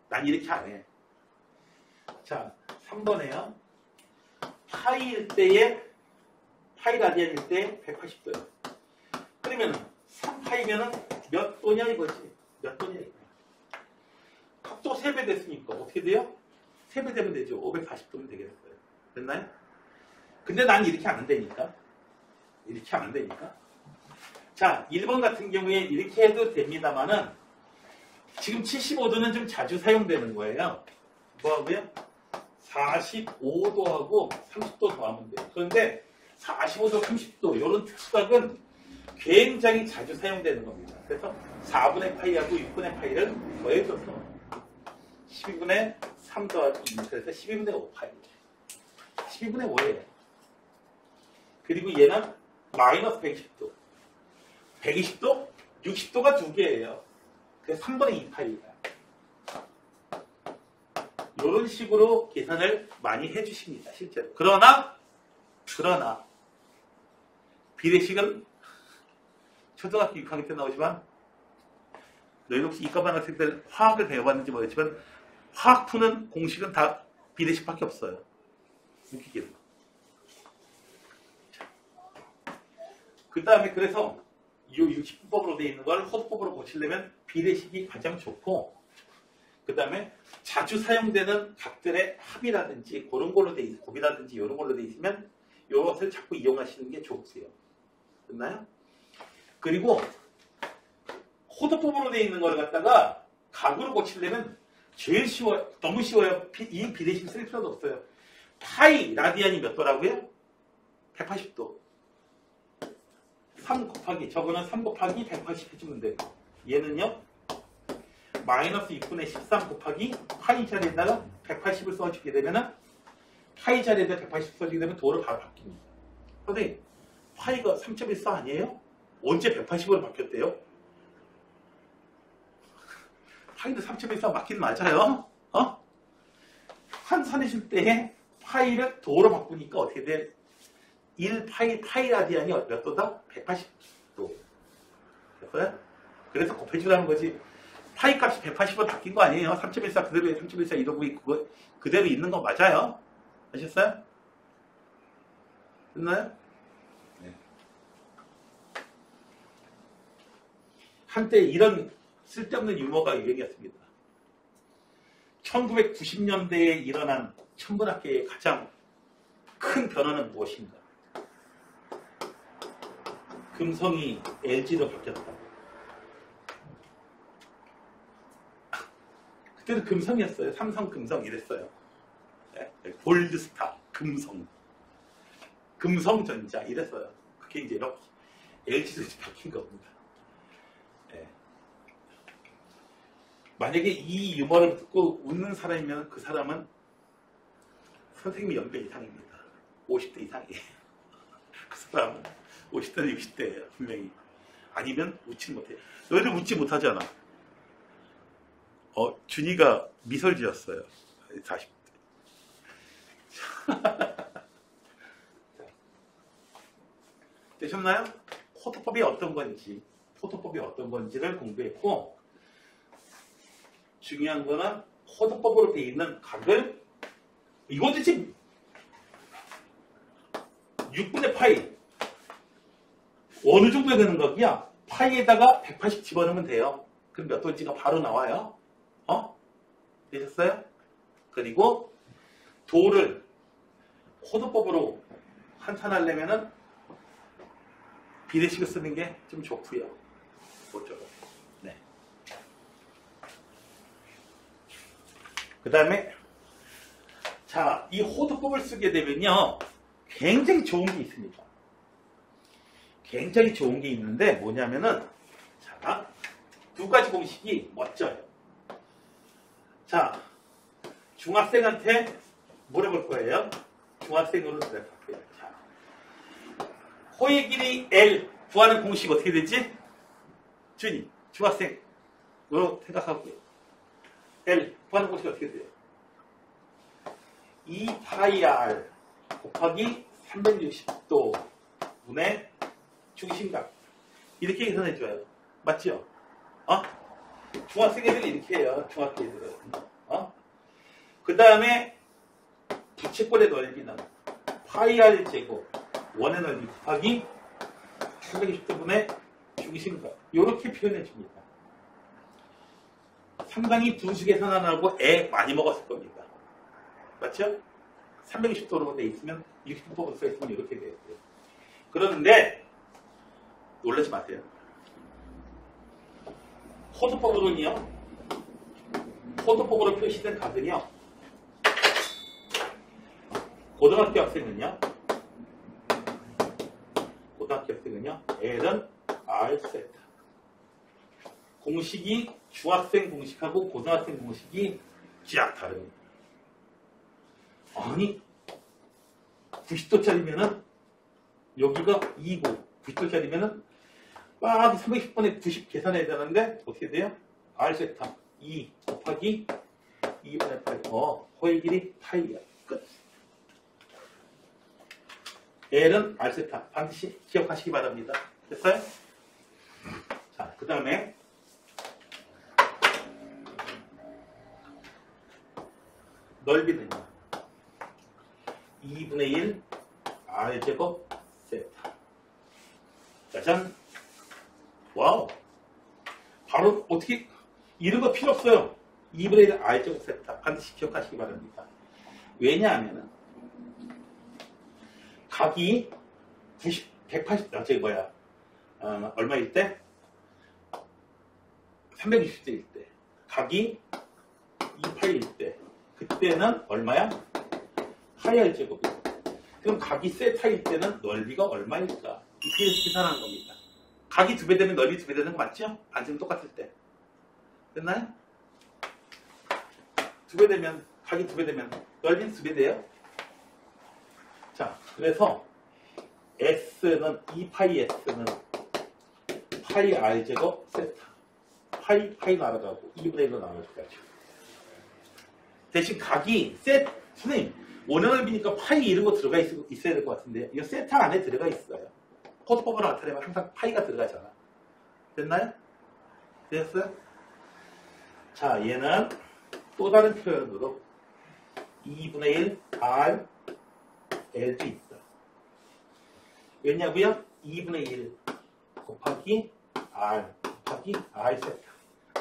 난 이렇게 안 해. 자, 3번에요. 파이일 때에 파이 라디안일 때 180도요. 그러면 3파이면은 몇 도냐 이거지. 몇 도냐 이거. 각도 3배 됐으니까 어떻게 돼요? 3배 되면 되죠. 540도면 되겠어요. 됐나요? 근데 난 이렇게 안 한다니까. 이렇게 안 한다니까. 자, 1번 같은 경우에 이렇게 해도 됩니다만은 지금 75도는 좀 자주 사용되는 거예요. 뭐하고요? 45도하고 30도 더하면 돼요. 그런데 45도, 30도 이런 특수각은 굉장히 자주 사용되는 겁니다. 그래서 4분의 파이하고 6분의 파이를 더해줘서 12분의 3 더하기 2, 그래서 12분의 5 파이. 12분의 5예요. 그리고 얘는 마이너스 120도. 120도? 60도가 두 개예요. 그래서 3분의 2파이가. 이런 식으로 계산을 많이 해주십니다. 실제로. 그러나 비례식은 초등학교 6학년 때 나오지만 너희도 혹시 이과반 학생 때 화학을 배워봤는지 모르겠지만 화학 푸는 공식은 다 비례식밖에 없어요. 웃기게도. 그 다음에 그래서 이 60분법으로 되어 있는 걸 호도법으로 고치려면 비례식이 가장 좋고, 그 다음에 자주 사용되는 각들의 합이라든지 그런 걸로 돼 있고 곱이라든지 이런 걸로 돼 있으면 이것을 자꾸 이용하시는 게 좋으세요. 됐나요? 그리고 호도법으로 되어 있는 걸 갖다가 각으로 고치려면 제일 쉬워요. 너무 쉬워요. 이 비례식 쓸 필요도 없어요. 파이 라디안이 몇 도라고요? 180도. 3 곱하기, 저거는 3 곱하기 180 해주면 돼요. 얘는요, 마이너스 6분의 13 곱하기 파이 자리에다가 180을 써주게 되면은, 파이 자리에다 180 써주게 되면 도로 바로 바뀝니다. 선생님, 파이가 3.14 아니에요? 언제 180으로 바뀌었대요? 파이도 3.14 맞긴 맞아요. 환산해줄 때 파이를 도로 바꾸니까 어떻게 돼? 1파이 라디안이 몇 도다? 180도. 됐어요? 그래서 곱해주라는 거지. 파이 값이 180으로 바뀐 거 아니에요? 3.14 그대로에 3.14 이러고 그거 그대로 있는 거 맞아요? 아셨어요? 됐나요? 네. 한때 이런 쓸데없는 유머가 유행이었습니다. 1990년대에 일어난 천문학계의 가장 큰 변화는 무엇인가? 금성이 LG로 바뀌었다. 그때는 금성이었어요. 삼성, 금성 이랬어요. 네. 골드스타, 금성, 금성전자 이랬어요. 그게 이제 이렇게 LG로 바뀐 겁니다. 네. 만약에 이 유머를 듣고 웃는 사람이면 그 사람은 선생님이 연배 이상입니다. 50대 이상이에요. 그 사람은 50대나 60대예요. 분명히. 아니면 웃지 못해요. 너희들 웃지 못하잖아. 준이가 미설 지었어요. 40대. 되셨나요? 호도법이 어떤 건지를 공부했고, 중요한 거는 호도법으로 되어 있는 각을, 이것도 지금 6분의 파이 어느 정도 되는 거야? 파이에다가 180 집어넣으면 돼요. 그럼 몇 도인지가 바로 나와요. 되셨어요? 그리고 도를 호도법으로 환산하려면은 비례식을 쓰는 게 좀 좋고요. 그렇죠. 네. 그 다음에 자, 이 호도법을 쓰게 되면요. 굉장히 좋은 게 있습니다. 굉장히 좋은 게 있는데 뭐냐면은 자, 두 가지 공식이 멋져요. 자, 중학생한테 물어볼 거예요. 중학생으로 대답할게요. 자, 호의 길이 L 구하는 공식 어떻게 되지? 준이, 중학생으로 생각하고요. L 구하는 공식 어떻게 돼요? 2πr 곱하기 360도 분의 중심각. 이렇게 계산해줘요. 맞죠? 중학생 애들이 이렇게 해요. 중학교 애들은. 그 다음에 부채꼴의 넓이는 πr 제곱 원의 넓이 곱하기 360도 분의 중심각. 이렇게 표현해 줍니다. 상당히 분수 계산 안 하고 애 많이 먹었을 겁니다. 맞죠? 360도로 돼 있으면 60도로 써 있으면 이렇게 돼요. 그런데 놀라지 마세요. 호도법으로는요. 호도법으로 표시된 각은요. 고등학교 학생은요. L은 R 세타. 공식이 중학생 공식하고 고등학생 공식이 쫙 다릅니다. 아니 90도짜리면은 여기가 2고 90도짜리면은 막 310번에 90 계산해야 되는데 어떻게 돼요? R 세타 2 곱하기 2분의 8 호의 길이 파이야. 끝. L은 R 세타 반드시 기억하시기 바랍니다. 됐어요? 자, 그 다음에 넓이는요. 2분의 1 R제곱 세타. 짜잔. 와우. 바로 어떻게 이런 거 필요 없어요. 2분의 1 R제곱 세타. 반드시 기억하시기 바랍니다. 왜냐하면은 각이 180, 얼마일 때? 360도일 때. 각이 2파일 때. 그때는 얼마야? 파이알 제곱이야. 그럼 각이 세타일 때는 넓이가 얼마일까? 이렇게 계산하는 겁니다. 각이 2배 되면 넓이 2배 되는 거 맞죠? 반지름 똑같을 때. 됐나요? 2배 되면, 각이 2배 되면 넓이는 2배 돼요? 자, 그래서 S는 2파이 S는 파이 R 제곱 세타. 파이 날아가고 2분의 1로 나눠줘가지고. 대신 각이 선생님 원의 넓이니까 파이 이런 거 들어가 있어야 될 것 같은데 이거 세타 안에 들어가 있어요. 호도법으로 나타내면 항상 파이가 들어가잖아. 됐나요? 됐어요? 자, 얘는 또 다른 표현으로 2분의 1 R L도 있어. 왜냐고요? 2분의 1 곱하기 R 곱하기 R 세타.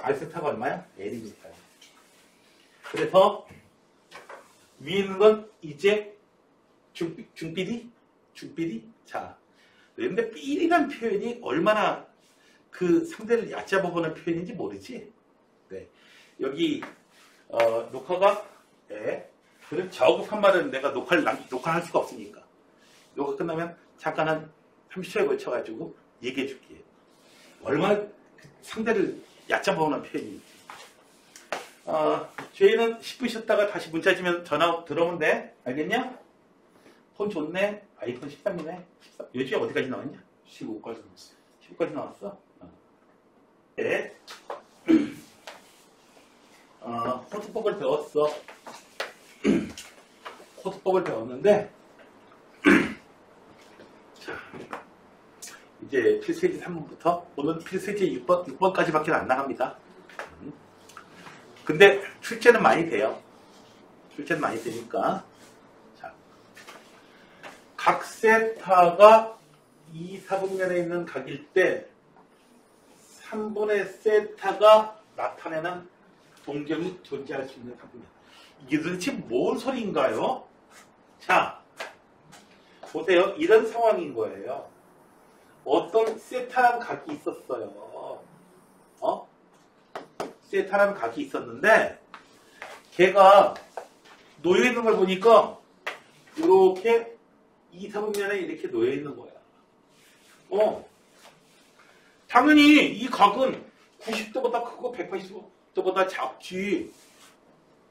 R 세타가 얼마야? L이니까. 그래서 위에 있는 건 이제 중비리? 자, 그런데 삐리란 표현이 얼마나 그 상대를 얕잡아보는 표현인지 모르지? 네. 여기 녹화가 그럼 저하고 한 말은 내가 녹화할 수가 없으니까 녹화 끝나면 잠깐 한 30초에 걸쳐가지고 얘기해 줄게요. 얼마나 상대를 얕잡아보는 표현인지. 저희는 10분 쉬었다가 다시 문자 주면 전화 들어오면 돼. 알겠냐? 폰 좋네. 아이폰 13이네. 13. 요즘에 어디까지 나왔냐? 15까지 나왔어요. 15까지 나왔어? 네. 호두법을 배웠어. 호두법을 배웠는데 자, 이제 필수예제 3번부터 오늘 필수예제 6번까지밖에 안 나갑니다. 근데 출제는 많이 돼요. 출제는 많이 되니까. 자, 각 세타가 2, 4분면에 있는 각일 때 3분의 세타가 나타내는 동경이 존재할 수 있는 각입니다. 이게 도대체 뭔 소리인가요? 자, 보세요. 이런 상황인 거예요. 어떤 세타라는 각이 있었어요. 세타라는 각이 있었는데 걔가 놓여 있는 걸 보니까 이렇게 2, 3분면에 이렇게 놓여 있는 거야. 당연히 이 각은 90도보다 크고 180도보다 작지.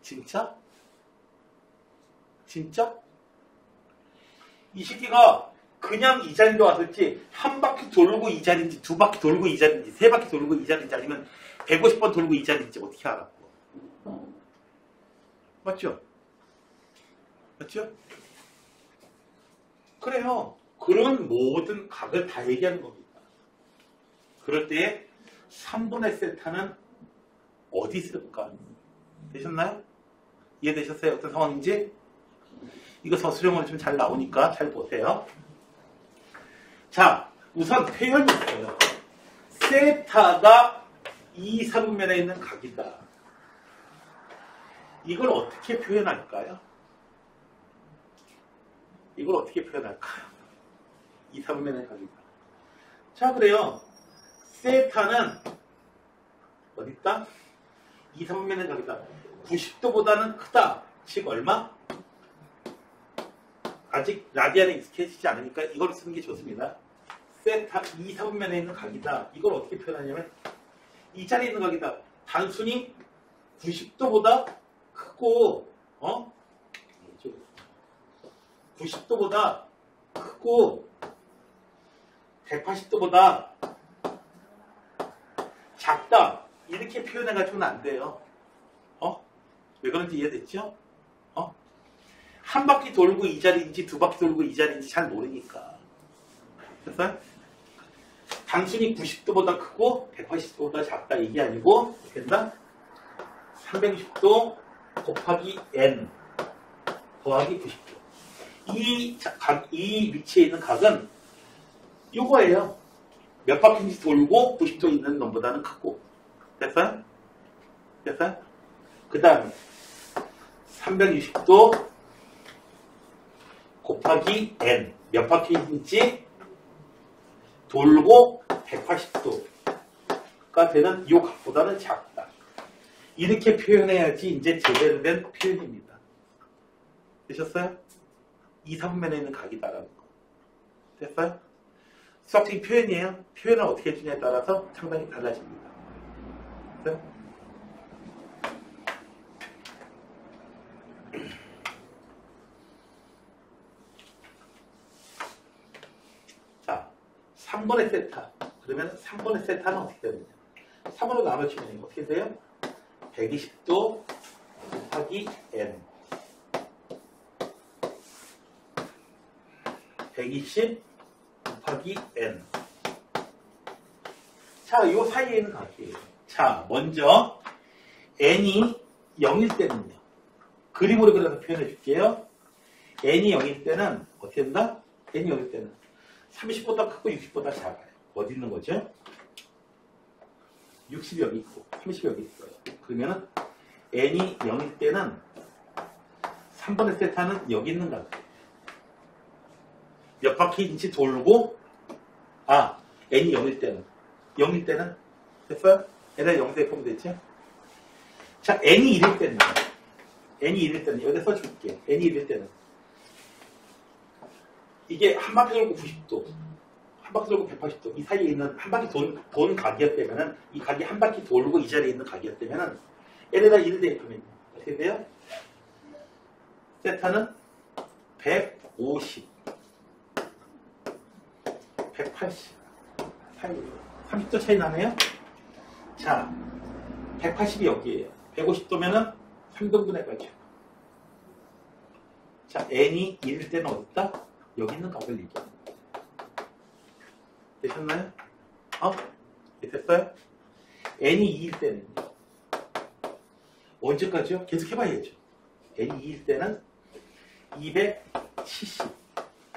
진짜? 진짜? 이 새끼가 그냥 이 자리로 왔을지 한 바퀴 돌고 이 자리인지 두 바퀴 돌고 이 자리인지 세 바퀴 돌고 이 자리인지 아니면 150번 돌고 이 자리인지 어떻게 알았고. 맞죠? 맞죠? 그래요. 그런 모든 각을 다 얘기하는 겁니다. 그럴 때에 3분의 세타는 어디 있을까? 되셨나요? 이해되셨어요? 어떤 상황인지? 이거 서술형으로 좀 잘 나오니까 잘 보세요. 자, 우선 표현이 있어요. 세타가 2, 4분면에 있는 각이다. 이걸 어떻게 표현할까요? 이걸 어떻게 표현할까요? 2, 4분면의 각이다. 자, 그래요. 세타는 어디 있다? 2, 3분면의 각이다. 90도보다는 크다. 즉 얼마? 아직 라디안에 익숙해지지 않으니까 이걸 쓰는 게 좋습니다. 세타 2, 4분면에 있는 각이다. 이걸 어떻게 표현하냐면 이 자리에 있는 각이다. 단순히 90도보다 크고 90도보다 크고 180도보다 작다. 이렇게 표현해가지고는 안 돼요. 왜 그런지 이해됐죠? 한 바퀴 돌고 이 자리인지 두 바퀴 돌고 이 자리인지 잘 모르니까. 됐어요? 단순히 90도보다 크고 180도보다 작다 이게 아니고 된다? 360도 곱하기 n 더하기 90도. 이 위치에 있는 각은 요거예요. 몇 바퀴인지 돌고 90도 있는 놈보다는 크고. 됐어요? 됐어요? 그 다음에 360도 곱하기 n 몇 바퀴인지 돌고 180도가 되는 이 각보다는 작다. 이렇게 표현해야지 이제 제대로 된 표현입니다. 되셨어요? 2, 3분면에 있는 각이다라는 거. 됐어요? 수학적인 표현이에요. 표현을 어떻게 해주냐에 따라서 상당히 달라집니다. 됐어요? 자, 3번의 세타. 그러면 3번의 세타는 어떻게 되느냐? 3번으로 나눠주면 어떻게 돼요? 120도 곱하기 n 120 곱하기 n. 자, 요 사이에 있는 각이에요. 자, 먼저 n이 0일 때는요. 그림으로 그려서 표현해 줄게요. n이 0일 때는 어떻게 된다? n이 0일 때는 30보다 크고 60보다 작아요. 어디 있는 거죠? 60이 여기 있고 30이 여기 있어요. 그러면은 n이 0일 때는 3번의 세타는 여기 있는 각이에요. 몇 바퀴인지 돌고 n이 0일 때는 됐어요? n을 0대 보면 됐죠? 자, n이 1일 때는 여기다 써줄게. n이 1일 때는 이게 한 바퀴 돌고 90도 한 바퀴 돌고 180도 이 사이에 있는 한 바퀴 돈 각이었다면은 이 각이 한 바퀴 돌고 이 자리에 있는 각이었다면은 n에다 1을 대입하면 어떻게 돼요? 세타는 150 180 30도 차이 나네요. 자, 180이 여기에요. 150도면은 3등분의 8. 자, n이 1일 때는 어딨다? 여기 있는 각을 얘기합니다. 되셨나요? 됐어요? n이 2일 때는요. 언제까지요? 계속 해봐야죠. n이 2일 때는 270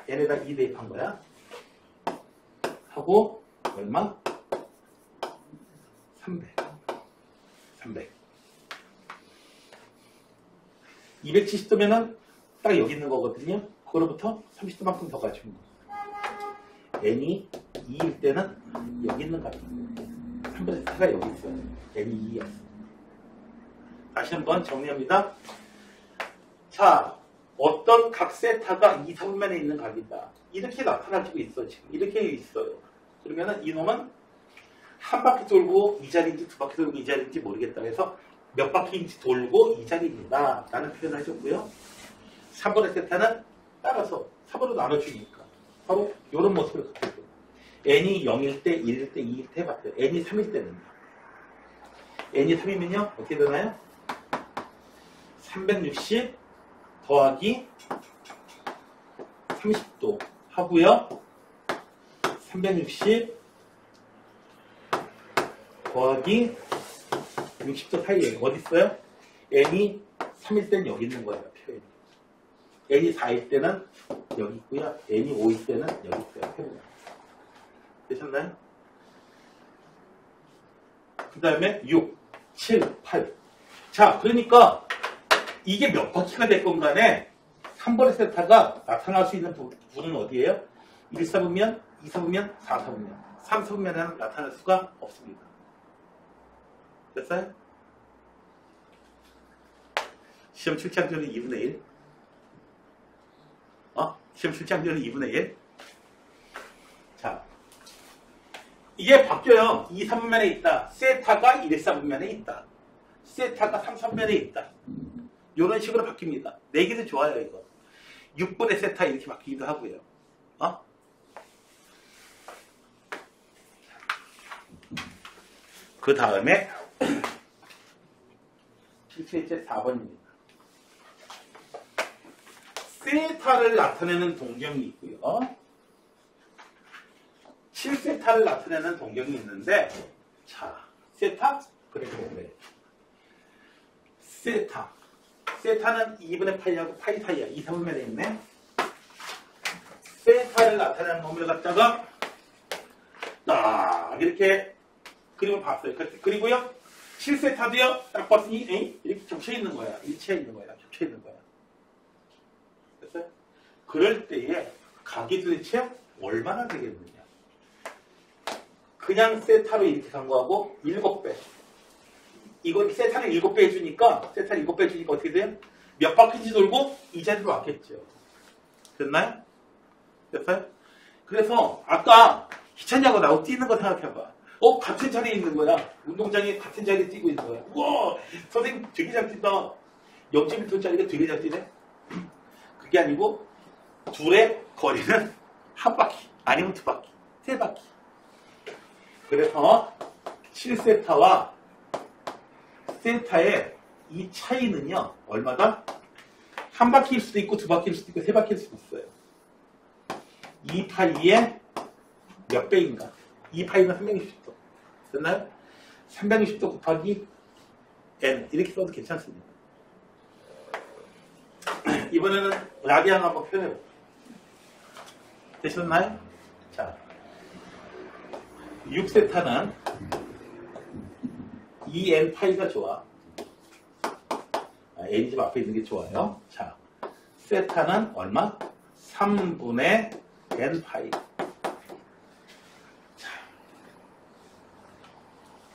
n에다 2 대입한 거야. 하고 얼마? 300 270도면은 딱 여기 있는 거거든요. 그거로부터 30도만큼 더 가지고 n이 2일 때는 여기 있는 거 같아요. 3분의 4가 여기 있어요. n이 2야. 다시 한번 정리합니다. 자, 어떤 각 세타가 2, 3분면에 있는 각이다. 이렇게 나타나지고 있어. 지금 이렇게 있어요. 그러면은 이놈은 한 바퀴 돌고 이 자리인지 두 바퀴 돌고 이 자리인지 모르겠다 해서 몇 바퀴인지 돌고 이 자리입니다. 라는 표현을 해줬고요. 3번의 세타는 따라서 3으로 나눠주니까 바로 이런 모습을 갖고 있고 n이 0일 때, 1일 때, 2일 때 해봤어요. n이 3일 때는요. n이 3이면요. 어떻게 되나요? 360 더하기 30도 하고요. 360 더하기 60도 사이에 어디 있어요? n이 3일 때는 여기 있는 거예요. 표현이. n이 4일 때는 여기 있고요. n이 5일 때는 여기 있어요. 표현이. 되셨나요? 그 다음에 6, 7, 8. 자, 그러니까 이게 몇 바퀴가 됐건 간에 3번의 세타가 나타날 수 있는 부분은 어디예요? 1, 4분면, 2, 4분면, 4, 4분면. 3, 4분면에는 나타날 수가 없습니다. 됐어요? 시험 출제확률은 2분의 1. 시험 출제확률은 2분의 1. 자, 이게 바뀌어요. 2, 3분면에 있다. 세타가 1, 4분면에 있다. 세타가 3, 4분면에 있다. 이런 식으로 바뀝니다. 내기도 좋아요, 이거. 6분의 세타 이렇게 바뀌기도 하고요. 그 다음에 실제 4번입니다. 세타를 나타내는 동경이 있고요. 7세타를 나타내는 동경이 있는데, 자, 세타? 그래서 그래. 세타. 세타는 2분의 파이하고 파이 사이야. 2, 3분면에 있네. 세타를 나타내는 놈을 갖다가 딱 이렇게 그림을 봤어요. 그리고요. 7세타도요. 딱 봤더니 이렇게 겹쳐 있는 거야. 일치해 있는 거야. 겹쳐 있는 거야. 됐어요? 그럴 때에 각이 도대체 얼마나 되겠느냐. 그냥 세타로 이렇게 간 거하고 7배. 이거 세타를 7배 해주니까, 세타를 7배 해주니까 어떻게 돼요? 몇 바퀴인지 돌고 이 자리로 왔겠죠. 됐나요? 됐어요? 그래서 아까 희찬이하고 나하고 뛰는 거 생각해봐. 같은 자리에 있는 거야. 운동장에 같은 자리에 뛰고 있는 거야. 우와! 선생님 되게 잘 뛴다. 0.1m짜리가 되게 잘 뛰네? 그게 아니고 둘의 거리는 한 바퀴, 아니면 두 바퀴, 세 바퀴. 그래서 7세타와 세타의 이 차이는요, 얼마다? 한 바퀴일 수도 있고, 두 바퀴일 수도 있고, 세 바퀴일 수도 있어요. 2파이의 몇 배인가? 2파이는 360도. 됐나요? 360도 곱하기 n. 이렇게 써도 괜찮습니다. 이번에는 라디안 한번 표현해볼게요. 되셨나요? 자, 6세타는 2n 파이가 좋아. n 집 앞에 있는 게 좋아요. 자, 세타는 얼마? 3분의 n 파이. 자,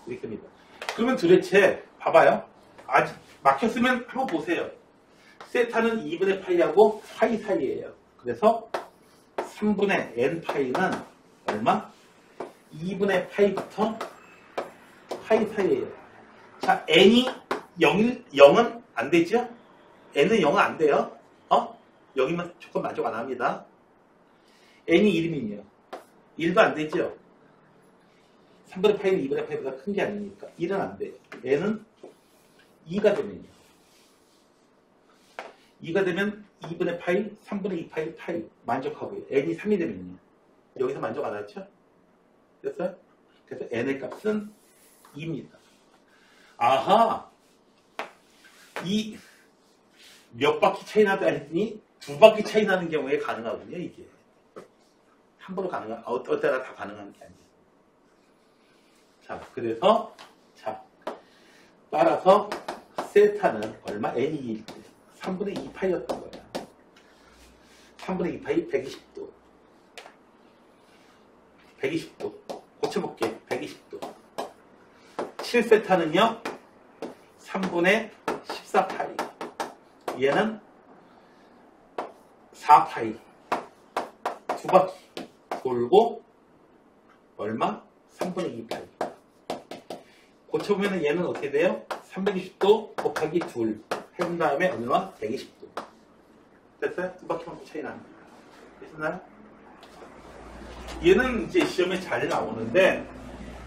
이렇게 됩니다. 그러면 도대체 봐봐요. 아직 막혔으면 한번 보세요. 세타는 2분의 파이하고 파이 사이예요. 그래서 3분의 n 파이는 얼마? 2분의 파이부터 파이 사이예요. 자, n이 0은 안 되죠? n은 0은 안 돼요. 0이면 조건 만족 안 합니다. n이 1이면요. 1도 안 되죠? 3분의 파이는 2분의 파이보다 큰 게 아니니까 1은 안 돼요. n은 2가 되면요. 2가 되면 2분의 파이, 3분의 2 파이, 파이 만족하고요. n이 3이 되면요. 여기서 만족 안 하죠? 됐어요? 그래서 n의 값은 2입니다. 아하! 이 몇 바퀴 차이 나다 했더니 두 바퀴 차이 나는 경우에 가능하군요, 이게. 함부로 가능한, 어떨 때나 다 가능한 게 아니에요. 자, 그래서, 자, 따라서 세타는 얼마? n이 2일 때 3분의 2 파이였던 거야. 3분의 2 파이 120도. 120도. 고쳐볼게. 120도. 7세타는요, 3분의 14파이. 얘는 4파이 두 바퀴 돌고 얼마? 3분의 2파이. 고쳐보면 얘는 어떻게 돼요? 320도 곱하기 2 해준 다음에 얼마? 120도. 됐어요? 두 바퀴만큼 차이 납니다. 됐나요? 얘는 이제 시험에 잘 나오는데,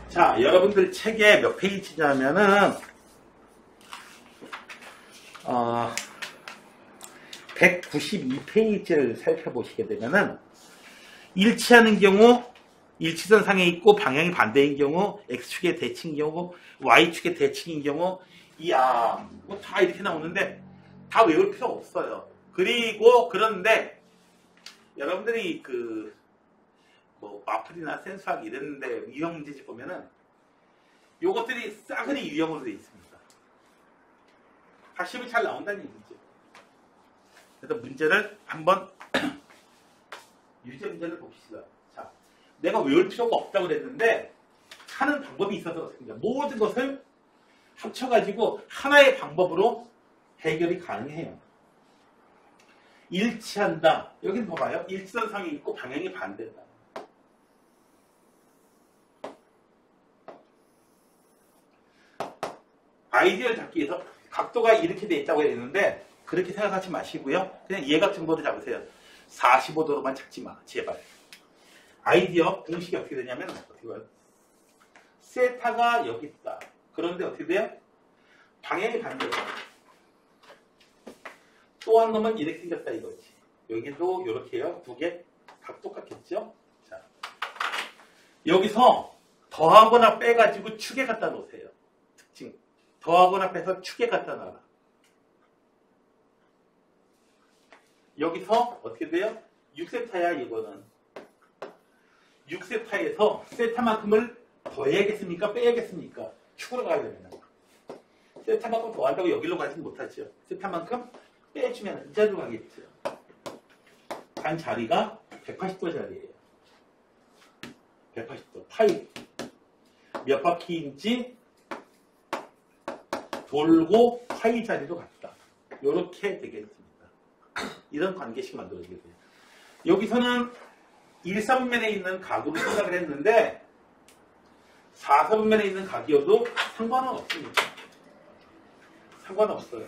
자, 여러분들 책에 몇 페이지냐면은 192페이지를 살펴보시게 되면은 일치하는 경우 일치선상에 있고 방향이 반대인 경우 X축의 대칭인 경우 Y축의 대칭인 경우 이야 뭐 다 이렇게 나오는데 다 외울 필요 없어요. 그리고 그런데 여러분들이 그 뭐 마플이나 센수학 이랬는데 유형 문제집 보면은 요것들이 싸그리 유형으로 되어 있습니다. 다 시험이 잘 나온다는 얘기죠. 그래서 문제를 한번 유제 문제를 봅시다. 자, 내가 외울 필요가 없다고 그랬는데 하는 방법이 있어서 그렇습니다. 모든 것을 합쳐가지고 하나의 방법으로 해결이 가능해요. 일치한다. 여기는 봐봐요. 일치선상에 있고 방향이 반대다. 아이디어를 잡기 위해서 각도가 이렇게 돼 있다고 했는데 그렇게 생각하지 마시고요. 그냥 예각 정도로 잡으세요. 45도로만 잡지 마. 제발. 아이디어 공식이 어떻게 되냐면 어떻게 봐요? 세타가 여기 있다. 그런데 어떻게 돼요? 방향이 반대다. 또 한 놈은 이렇게 생겼다 이거지. 여기도 이렇게요. 두 개 각 똑같겠죠? 자, 여기서 더하거나 빼가지고 축에 갖다 놓으세요. 특징. 더하거나 빼서 축에 갖다 놔라. 여기서 어떻게 돼요? 6세타야 이거는. 6세타에서 세타만큼을 더해야겠습니까? 빼야겠습니까? 축으로 가야 됩니다. 세타만큼 더한다고 여기로 가지는 못하죠. 세타만큼 빼주면 이 자리로 가겠죠. 간 자리가 180도 자리예요. 180도. 파이. 몇 바퀴인지 돌고 파이 자리로 갔다. 이렇게 되겠습니다. 이런 관계식 만들어지게 돼요. 여기서는 1사분면에 있는 각으로 생각을 했는데 4사분면에 있는 각이어도 상관은 없습니다. 상관없어요.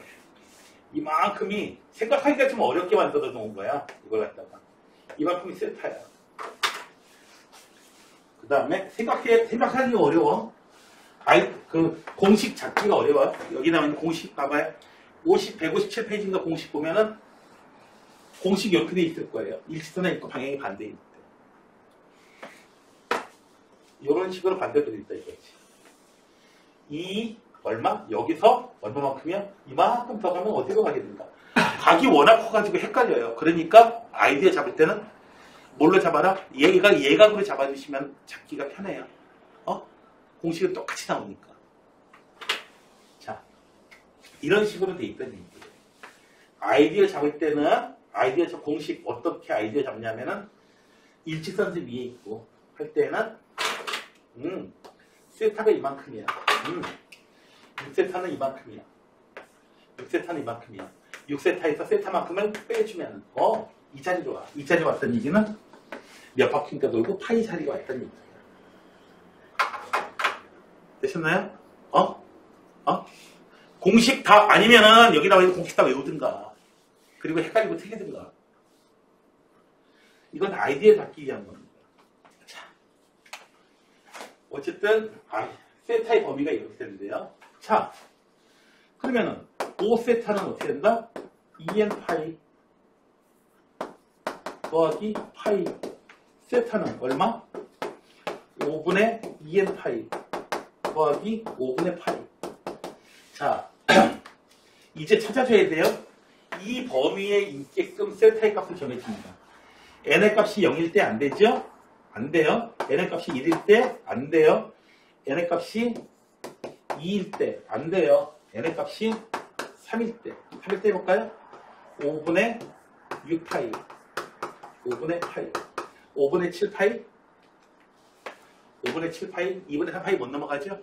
이만큼이 생각하기가 좀 어렵게 만들어 놓은 거야. 이걸 갖다가. 이만큼이 세타야. 그 다음에 생각하기 어려워. 그 공식 잡기가 어려워요. 여기 나오는 공식 봐봐요. 157페이지인가 공식 보면은 공식이 이렇게 돼 있을 거예요. 일치선에 있고 방향이 반대일 때. 이런 식으로 반대로 돼 있다 이거지. 이 얼마? 여기서 얼마만큼이야? 이만큼 더 가면 어디로 가게 된다? 각이 워낙 커가지고 헷갈려요. 그러니까 아이디어 잡을 때는 뭘로 잡아라? 예각으로 잡아주시면 잡기가 편해요. 공식은 똑같이 나오니까. 자, 이런 식으로 돼 있던 얘기예요. 아이디어 잡을 때는 아이디어 공식 어떻게 아이디어 잡냐면은 일직선수 위에 있고 할 때는 세타가 이만큼이야. 6세타는 이만큼이야. 6세타는 이만큼이야. 6세타에서 세타만큼을 빼주면 이 자리로 와. 이 자리에 왔던 얘기는 몇 바퀴인가 돌고 파이 자리가 왔던 얘기야. 되셨나요? 공식 다 아니면은 여기 나와 있는 공식 다 외우든가. 그리고 헷갈리고 틀리든가. 이건 아이디어 잡기 위한 겁니다. 자, 어쨌든 세타의 범위가 이렇게 되는데요. 자, 그러면은 5세타는 어떻게 된다? 2n 파이 더하기 파이. 세타는 얼마? 5분의 2n 파이 더하기 5분의 파이. 자, 이제 찾아줘야 돼요. 이 범위에 있게끔 세타의 값을 정해줍니다. n의 값이 0일 때 안 되죠? 안 돼요. n의 값이 1일 때 안 돼요. n의 값이 2일 때 안 돼요. n의 값이 3일 때. 3일 때 해볼까요? 5분의 6파이 5분의 파이 5분의 7파이 5분의 7파이 2분의 3파이 못 넘어가죠?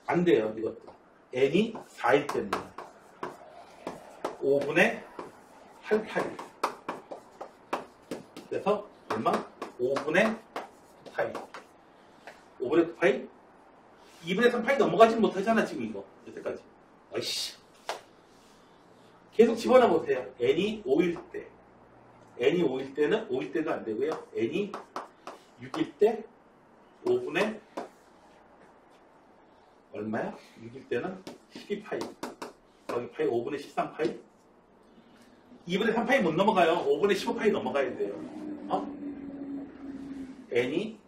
안 돼요. 이것도 n이 4일 때입니다. 5분의 8파이 그래서 얼마? 5분의 파이. 5분의 파이? 2분의 3 파이 넘어가지 못하잖아, 지금 이거. 여태까지. 아이씨. 계속 집어넣어 보세요. n이 5일 때. n이 5일 때는 5일 때도 안 되고요. n이 6일 때 5분의 얼마야? 6일 때는 12파이. 여기 파이 5분의 13파이. 2분의 3파이 못 넘어가요. 5분의 15파이 넘어가야 돼요. n이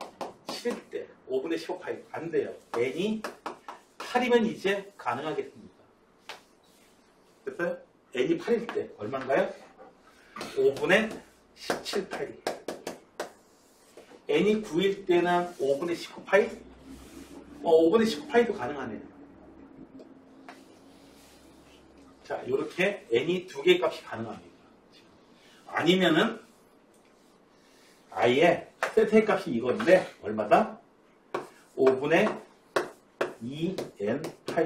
7일 때 5분의 15파이 안 돼요. n이 8이면 이제 가능하겠습니다. 됐어요? n이 8일 때 얼마인가요? 5분의 17파이. n이 9일 때는 5분의 19파이? 5분의 19파이도 가능하네요. 자, 이렇게 n이 두 개의 값이 가능합니다. 아니면은 아예 세트의 값이 이건데 얼마다? 5분의 2n 파이.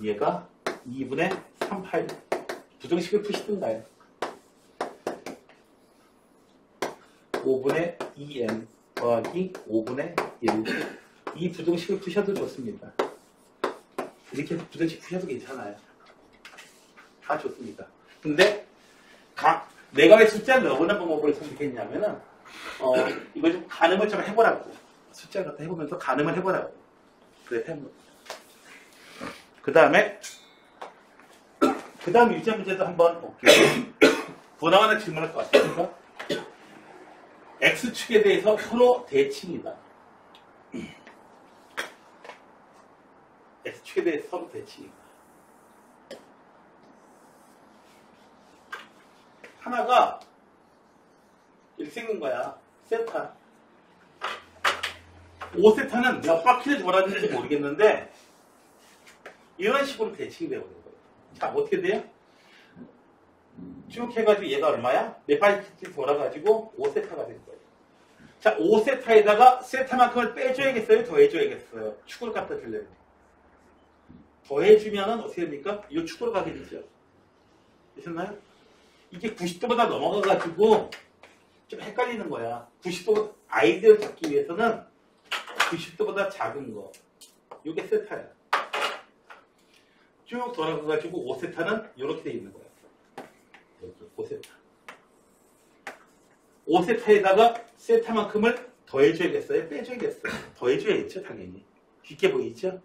얘가 2분의 3파이. 부정식을 푸시든가요. 5분의 2n 더하기 5분의 1. 이 부정식을 푸셔도 좋습니다. 이렇게 부정식 푸셔도 괜찮아요. 다 좋습니다. 근데 내가 왜 숫자를 넣어보는 방법을 선택했냐면은 이거 좀 가늠을 좀 해보라고. 숫자를 갖다 해보면서 가늠을 해보라고. 그래 해보. 그 다음에 유지한 문제도 한번 볼게요. 부당하는 질문할 것 같습니까? X축에 대해서 서로 대칭이다. X축에 대해서 서로 대칭이다. 하나가 이렇게 생긴 거야. 세타. 5세타는 몇 바퀴를 돌아주는지 모르겠는데 이런 식으로 대칭이 되어버린 거예요. 자, 어떻게 돼요? 쭉 해가지고 얘가 얼마야? 몇 바퀴 돌아가지고 5세타가 된 거예요. 자, 5세타에다가 세타만큼을 빼줘야겠어요? 더해줘야겠어요? 축으로 갖다 주려면. 더해주면은 어떻게 됩니까? 이 축으로 가게 되죠. 되셨나요? 이게 90도보다 넘어가가지고 좀 헷갈리는 거야. 90도 아이디어를 잡기 위해서는 90도보다 작은 거. 이게 세타야. 쭉 돌아가가지고 5세타는 이렇게 돼 있는 거야. 여기 5세타. 5세타에다가 세타만큼을 더해줘야겠어요? 빼줘야겠어요? 더해줘야겠죠, 당연히. 쉽게 보이죠?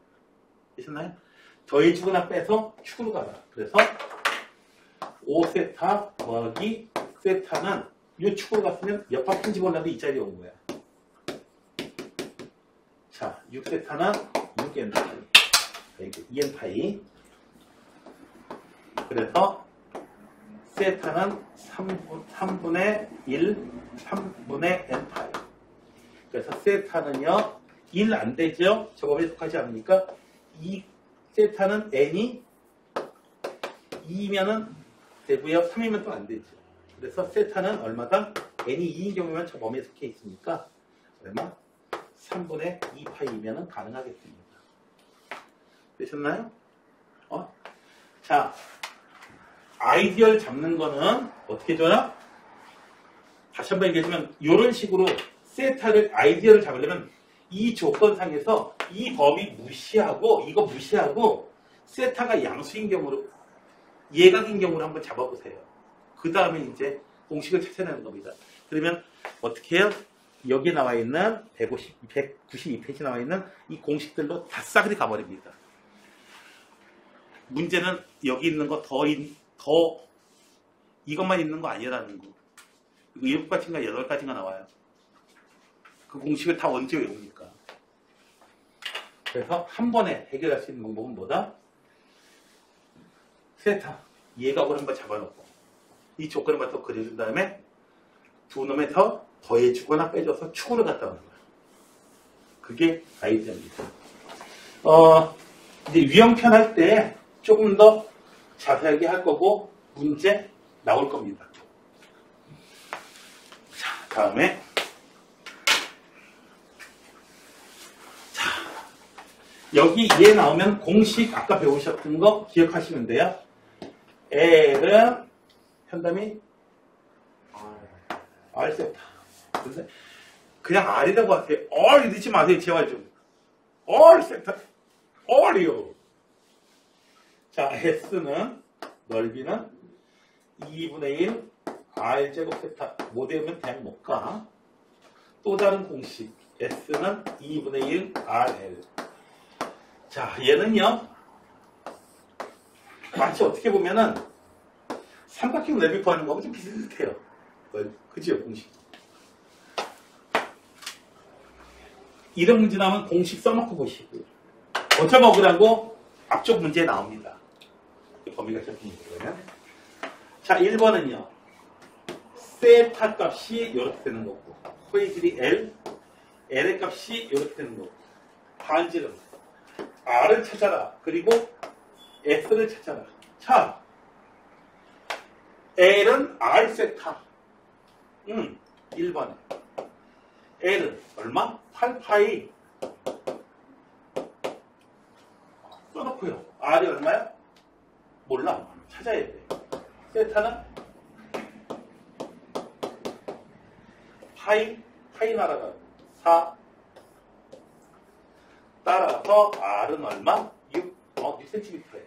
되셨나요? 더해주거나 빼서 축으로 가라. 그래서 5세타 더하기 세타는 이 축으로 갔으면 몇 바퀴인지 몰라도 이 자리에 온 거야. 자, 6세타는 6n파이. 여기 2n파이. 그래서 세타는 3분의 1, 3분의 n파이. 그래서 세타는요, 1 안 되죠? 저거에 속하지 않으니까 이 세타는 n이 2면은 되고요. 3이면 또 안 되죠. 그래서 세타는 얼마다? n이 2인 경우면 저 범위에 속해 있으니까 얼마? 3분의 2파이면은 가능하겠습니다. 되셨나요? 자, 아이디어를 잡는 거는 어떻게 줘요? 다시 한번 얘기해주면 이런 식으로 세타를 아이디어를 잡으려면 이 조건상에서 이 범위 무시하고 이거 무시하고 세타가 양수인 경우로 예각인 경우로 한번 잡아보세요. 그 다음에 이제 공식을 찾아내는 겁니다. 그러면 어떻게 해요? 여기 나와 있는 192페이지 나와 있는 이 공식들로 다 싸그리 가버립니다. 문제는 여기 있는 거 더 이것만 있는 거 아니라는 거. 이거 7가지인가 8가지가 나와요. 그 공식을 다 언제 외웁니까? 그래서 한 번에 해결할 수 있는 방법은 뭐다? 세타. 예각을 한번 잡아놓고 이 조건을 갖다 그려준 다음에 두 놈에서 더해주거나 빼줘서 축으로 갖다 오는 거야. 그게 아이디어입니다. 이제 유형편 할 때 조금 더 자세하게 할 거고 문제 나올 겁니다. 자, 다음에 여기 얘 나오면 공식 아까 배우셨던 거 기억하시면 돼요. L은 현담이 R 세타. 근데 그냥 R이라고 하세요. R 넣지 마세요. 제발 좀. R 세타. R이요. 자, S는 넓이는 2분의 1 R제곱 세타. 못 외우면 그냥 못 가. 또 다른 공식. S는 2분의 1 RL. 자, 얘는요. 마치 어떻게 보면은 삼각형 넓이 구하는 거하고 좀 비슷해요. 그죠? 공식. 이런 문제 나오면 공식 써놓고 보시고요. 어쩌 먹으라고 앞쪽 문제에 나옵니다. 범위가 잡힙니다. 자, 1번은요. 세타 값이 이렇게 되는 거고, 호의 길이 L, L의 값이 이렇게 되는 거고, 반지름, R을 찾아라. 그리고 S를 찾아라. 자, L은 R 세타. 1번에. L은 얼마? 8파이. 써놓고요. R이 얼마야? 몰라. 찾아야 돼. 세타는 파이 날아가 4. 따라서 R은 얼마? 6cm예요.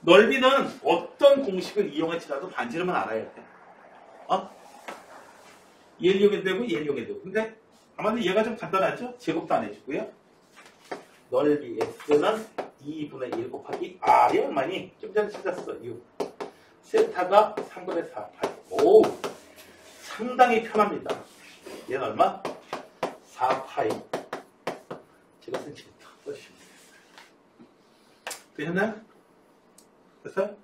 넓이는 어떤 공식을 이용할지라도 반지름은 알아야 돼. 얘를 이용해도 되고 얘를 이용해도 되고. 근데 아마도 얘가 좀 간단하죠? 제곱도 안 해주고요. 넓이 S는 2분의 1 곱하기 R이 얼마니? 좀 전에 찾았어. 6. 세타가 3분의 4 파이. 오, 상당히 편합니다. 얘는 얼마? 4파이 제곱센티미터 써주시면 돼요. 되셨나요? 됐어요?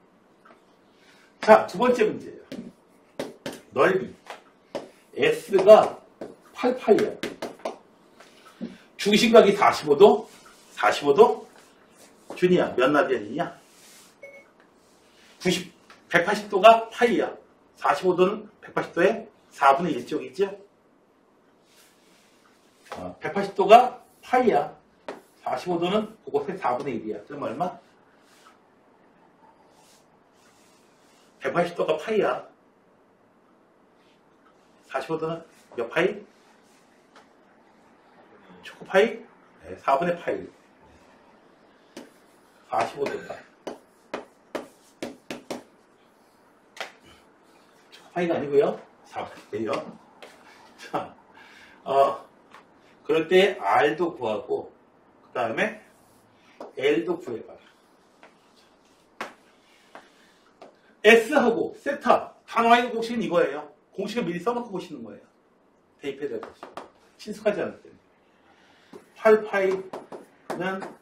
자, 두 번째 문제예요. 넓이 S가 8파이야. 중심각이 45도? 45도? 준이야, 몇 라디안이냐? 180도가 파이야. 45도는 180도에 4분의 1쪽이죠? 180도가 파이야. 45도는 그곳에 4분의 1이야. 그럼 얼마? 180도가 파이야. 45도는 몇 파이? 초코파이? 네, 4분의 파이. 45도다. 초코파이가 아니고요. 4분의 1이요. 자, 그럴 때 R도 구하고 그 다음에 L도 구해봐라. S하고 세타 단어와 있는 공식은 이거예요. 공식을 미리 써놓고 보시는 거예요. 대입해야 되죠. 친숙하지 않을 때. 8파이는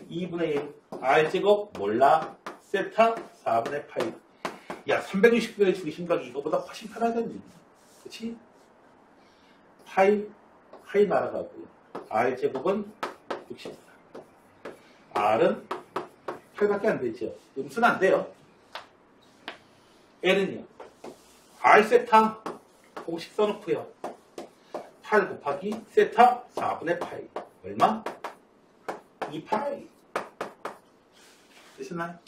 2분의 1 R제곱 몰라 세타 4분의 파이. 야, 360도의 중심각이 이거보다 훨씬 편하다니. 그치? 파이 날아가고요. R제곱은 60. R은 8밖에 안 되죠. 음수는 안 돼요. L은요. R 세타 공식 써놓고요. 8 곱하기 세타 4분의 파이. 얼마? 2파이. 되셨나요?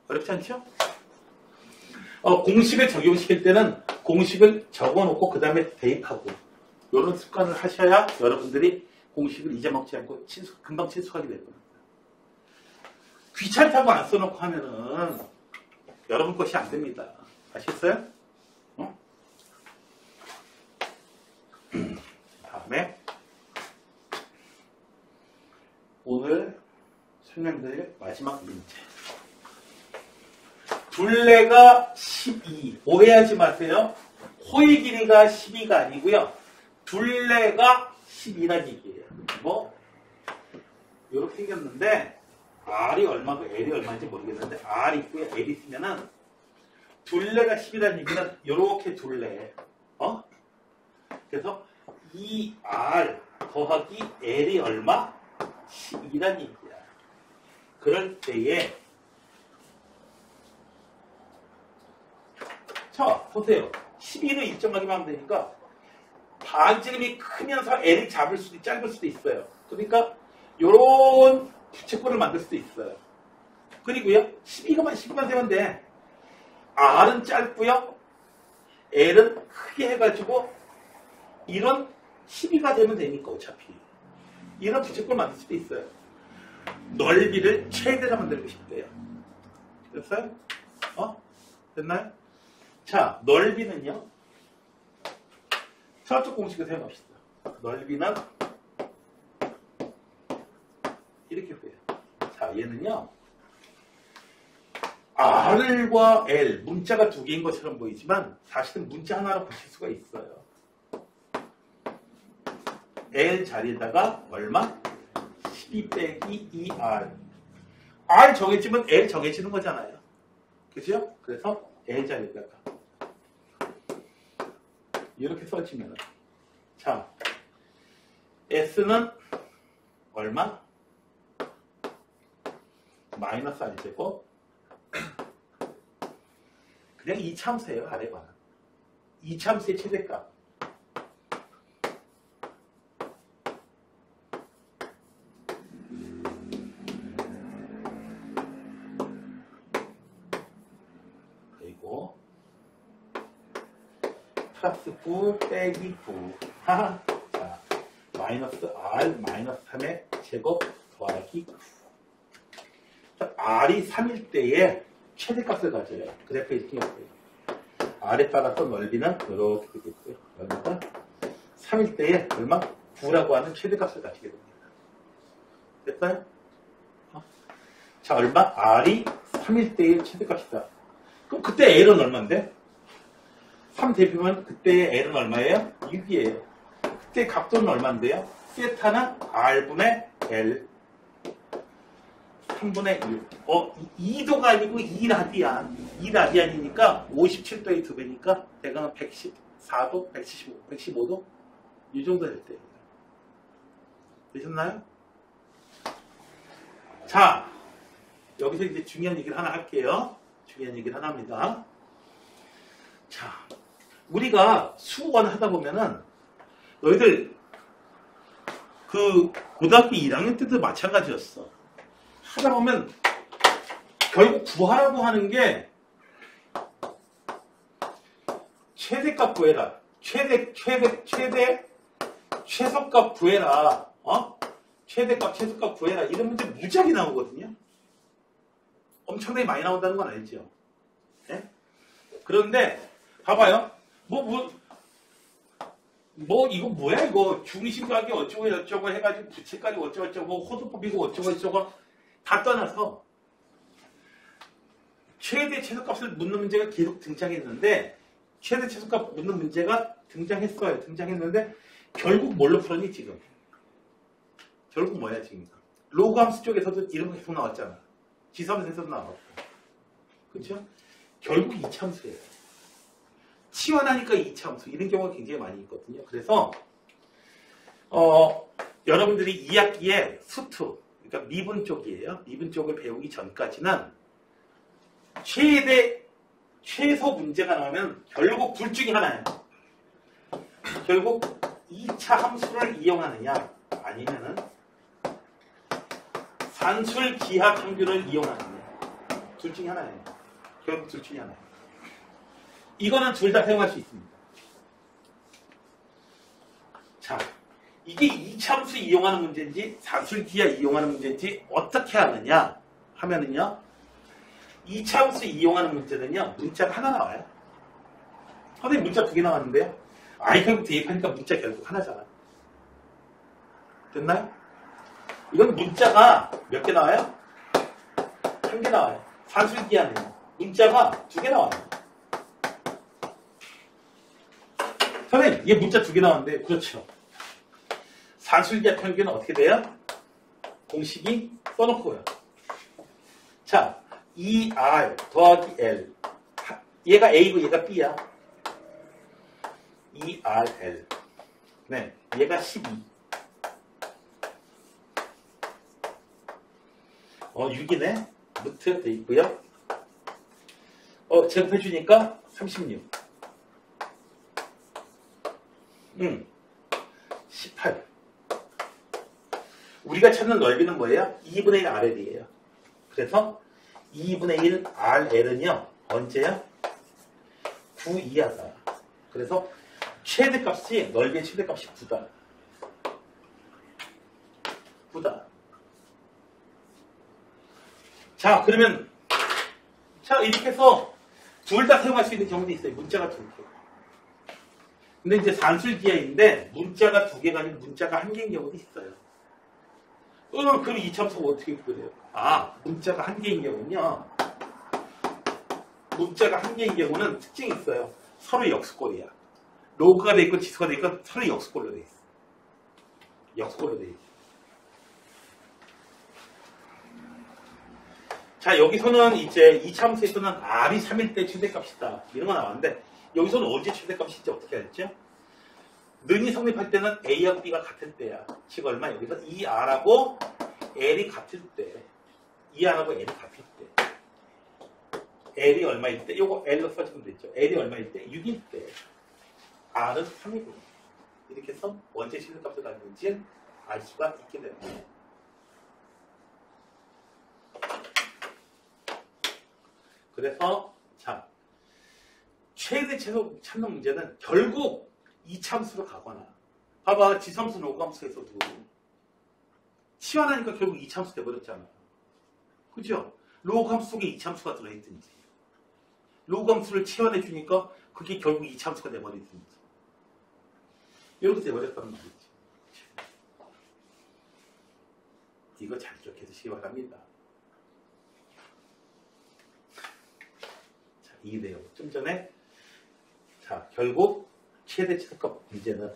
어렵지 않죠? 공식을 적용시킬 때는 공식을 적어놓고 그 다음에 대입하고 이런 습관을 하셔야 여러분들이 공식을 잊어먹지 않고 금방 친숙하게 될 겁니다. 귀찮다고 안 써놓고 하면은 여러분 것이 안 됩니다. 아시겠어요? 다음에 오늘 설명드릴 마지막 문제. 둘레가 12. 오해하지 마세요. 호의 길이가 12가 아니고요. 둘레가 12란 얘기예요. 뭐 이렇게 생겼는데 R이 얼마고 L이 얼마인지 모르겠는데 R 있고요. L 있으면은 둘레가 10이라는 얘기는 이렇게 둘레. 그래서 2R 더하기 L이 얼마? 12란 얘기야. 그럴 때에 자, 보세요. 12로 일정하기만 하면 되니까 반지름이 크면서 L이 짧을 수도 있어요. 그러니까 요런 부채꼴을 만들 수도 있어요. 그리고요, 12만 세면 돼. R은 짧고요, L은 크게 해가지고, 이런 12가 되면 되니까, 어차피. 이런 부채꼴 만들 수도 있어요. 넓이를 최대로 만들고 싶대요. 됐어요? 됐나요? 자, 넓이는요, 저쪽 공식을 사용합시다. 넓이는 이렇게 구해요. 자, 얘는요, R과 L, 문자가 두 개인 것처럼 보이지만 사실은 문자 하나로 붙일 수가 있어요. L 자리에다가 얼마? 12 빼기 2R. R 정해지면 L 정해지는 거잖아요. 그죠? 그래서 L 자리에다가 이렇게 써지면, 자, S는 얼마? 마이너스 R제곱. 그냥 이참수예요, 아래가. 이참수의 최대값. 그리고 플러스 9 빼기 9. 자, 마이너스 R 마이너스 3의 제곱 더하기 9. 자, R이 3일 때에 최대값을 가져요. 그래프에 이렇게 있고요. R에 따라서 넓이는 이렇게 되겠고요. 넓이가 3일 때에 얼마? 9라고 하는 최대값을 가지게 됩니다. 됐어요? 자, 얼마? R이 3일 때의 최대값이다. 그럼 그때 L은 얼마인데? 3 대비면 그때의 L은 얼마예요? 6이에요. 그때 각도는 얼마인데요? 세타는 R분의 L 3분의 1. 2도가 아니고 2라디안. 2라디안이니까 57도의 2배니까 대강은 114도, 115도? 이 정도 될 때입니다. 되셨나요? 자, 여기서 이제 중요한 얘기를 하나 할게요. 중요한 얘기를 하나 합니다. 자, 우리가 수원 하다 보면은 너희들 그 고등학교 1학년 때도 마찬가지였어. 하다 보면 결국 구하라고 하는 게 최대값 구해라. 최소값 구해라. 최대값, 최소값 구해라. 이런 문제 무지하게 나오거든요. 엄청나게 많이 나온다는 건 알죠. 네? 그런데 봐봐요. 이거 뭐야 이거 중심각이 어쩌고 저쩌고 해가지고 부채까지 어쩌고 저쩌고 호도법이고 어쩌고 저쩌고 다 떠나서 최대 최소값을 묻는 문제가 계속 등장했는데 최대 최소값 묻는 문제가 등장했는데 결국 뭘로 풀었니 지금? 결국 뭐야 지금? 로그함수 쪽에서도 이런 거 계속 나왔잖아. 지수함수에서도 나왔고. 그렇죠? 결국 이참수예요. 치환하니까 이참수 이런 경우가 굉장히 많이 있거든요. 그래서 여러분들이 2학기에 수투 그러니까 미분 쪽이에요. 미분 쪽을 배우기 전까지는 최소 문제가 나오면 결국 둘 중에 하나예요. 결국 2차 함수를 이용하느냐 아니면은 산술 기하 평균을 이용하느냐 둘 중에 하나예요. 결국 둘 중에 하나예요. 이거는 둘 다 사용할 수 있습니다. 자, 이게 2차 함수 이용하는 문제인지 산술 기하 이용하는 문제인지 어떻게 하느냐 하면은요. 2차 함수 이용하는 문제는요. 문자가 하나 나와요. 선생님 문자 2개 나왔는데요. 결국 대입하니까 문자 결국 하나잖아. 됐나요? 이건 문자가 몇 개 나와요? 1개 나와요. 산술 기하는 문자가 2개 나와요. 선생님 이게 문자 2개 나왔는데 그렇죠. 산술 기하 평균은 어떻게 돼요? 공식이 써놓고요. 자 2R 더하기 L 얘가 A고 얘가 B야. 2RL 네, 얘가 12 6이네 루트 돼 있고요. 제곱해주니까 36 18 우리가 찾는 넓이는 뭐예요? 2분의 1 RL이에요. 그래서 2분의 1 RL은요, 언제야? 9 이하다. 그래서 최대값이, 넓이의 최대값이 9다. 9다. 자, 그러면, 자, 이렇게 해서 둘 다 사용할 수 있는 경우도 있어요. 문자가 두 개. 근데 이제 산술기하인데, 문자가 두 개가 아니고 문자가 한 개인 경우도 있어요. 그럼 이참수가 어떻게 그래요? 아, 문자가 한 개인 경우는요. 문자가 한 개인 경우는 특징이 있어요. 서로 역수꼴이야. 로그가 돼 있고 지수가 돼 있고 서로 역수꼴로 돼 있어. 역수꼴로 돼 있어. 자, 여기서는 이제 이참수에서는 R이 3일 때 최대값이다. 이런 거 나왔는데 여기서는 언제 최대값인지 어떻게 알죠? 는이 성립할 때는 A하고 B가 같을 때야. 즉 얼마? 여기서 2R하고 L이 같을 때. 2R하고 L이 같을 때. L이 얼마일 때? 요거 L로 써주면 되죠. L이 얼마일 때? 6일 때. R은 3이고. 이렇게 해서 언제 최대값을 가지는지 알 수가 있게 됩니다. 그래서 자, 최대 최소 찾는 문제는 결국 이참수로 가거나, 봐봐, 지참수 로그함수에서도 치환하니까 결국 이참수 돼버렸잖아. 그죠? 로그함수 속에 이참수가 들어있든지, 로그함수를 치환해 주니까 그게 결국 이참수가 돼버리든지, 이렇게 돼버렸다는 말이지. 이거 잘 기억해 두시기 바랍니다. 자, 이 내용 좀 전에, 자, 결국 최대 최소값 문제는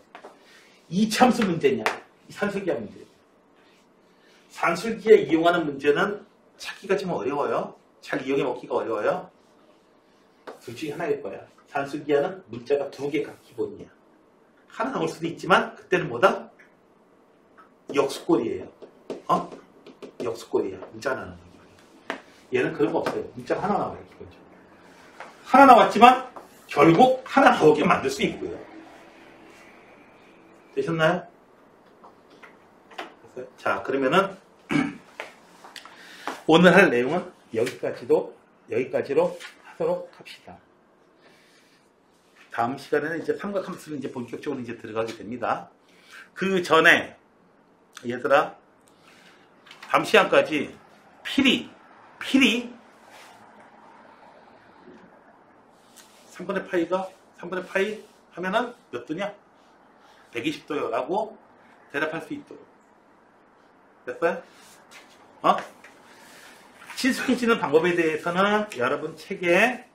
이참수 문제냐, 산술기하 문제. 산술기하 이용하는 문제는 찾기가 좀 어려워요. 잘 이용해 먹기가 어려워요. 둘 중에 하나일 거야. 산술기하는 문자가 두 개가 기본이야. 하나 나올 수도 있지만 그때는 뭐다? 역수꼴이에요. 역수꼴이야. 문자 하나 나오는 거야. 얘는 그런 거 없어요. 문자가 하나 나와요. 기본적으로. 하나 나왔지만 결국 하나 나오게 만들 수 있고요. 되셨나요? 자, 그러면은 오늘 할 내용은 여기까지로 하도록 합시다. 다음 시간에는 이제 삼각함수를 이제 본격적으로 이제 들어가게 됩니다. 그 전에 얘들아, 다음 시간까지 필히 3분의 파이 하면은 몇 도냐? 120도요 라고 대답할 수 있도록. 됐어요? 친숙해지는 방법에 대해서는 여러분 책에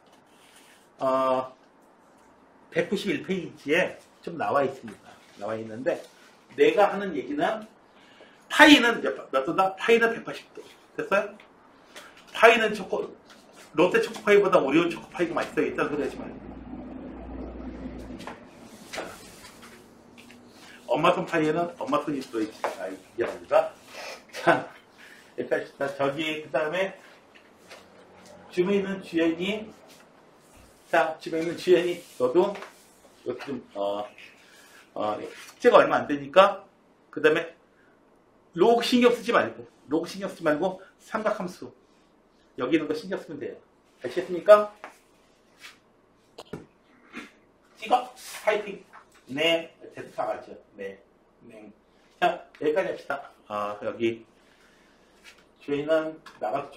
191페이지에 좀 나와 있습니다. 나와 있는데, 내가 하는 얘기는 파이는 몇 도다? 파이는 180도. 됐어요? 파이는 롯데 초코파이보다 오리온 초코파이가 맛있어요. 일단 소리 하지 말고. 엄마 손 파이에는 엄마 손이 들어있지. 이게 아니라. 자, 여기까지. 저기, 그 다음에, 주변에 있는 주연이, 너도, 이렇게 좀, 숙제가 얼마 안 되니까, 그 다음에, 로그 신경 쓰지 말고, 삼각함수. 여기 있는 거 신경 쓰면 돼요. 아시겠습니까? 찍어! 타이핑. 네. 대답하죠. 네. 자, 여기까지 합시다. 여기, 저희는 나가서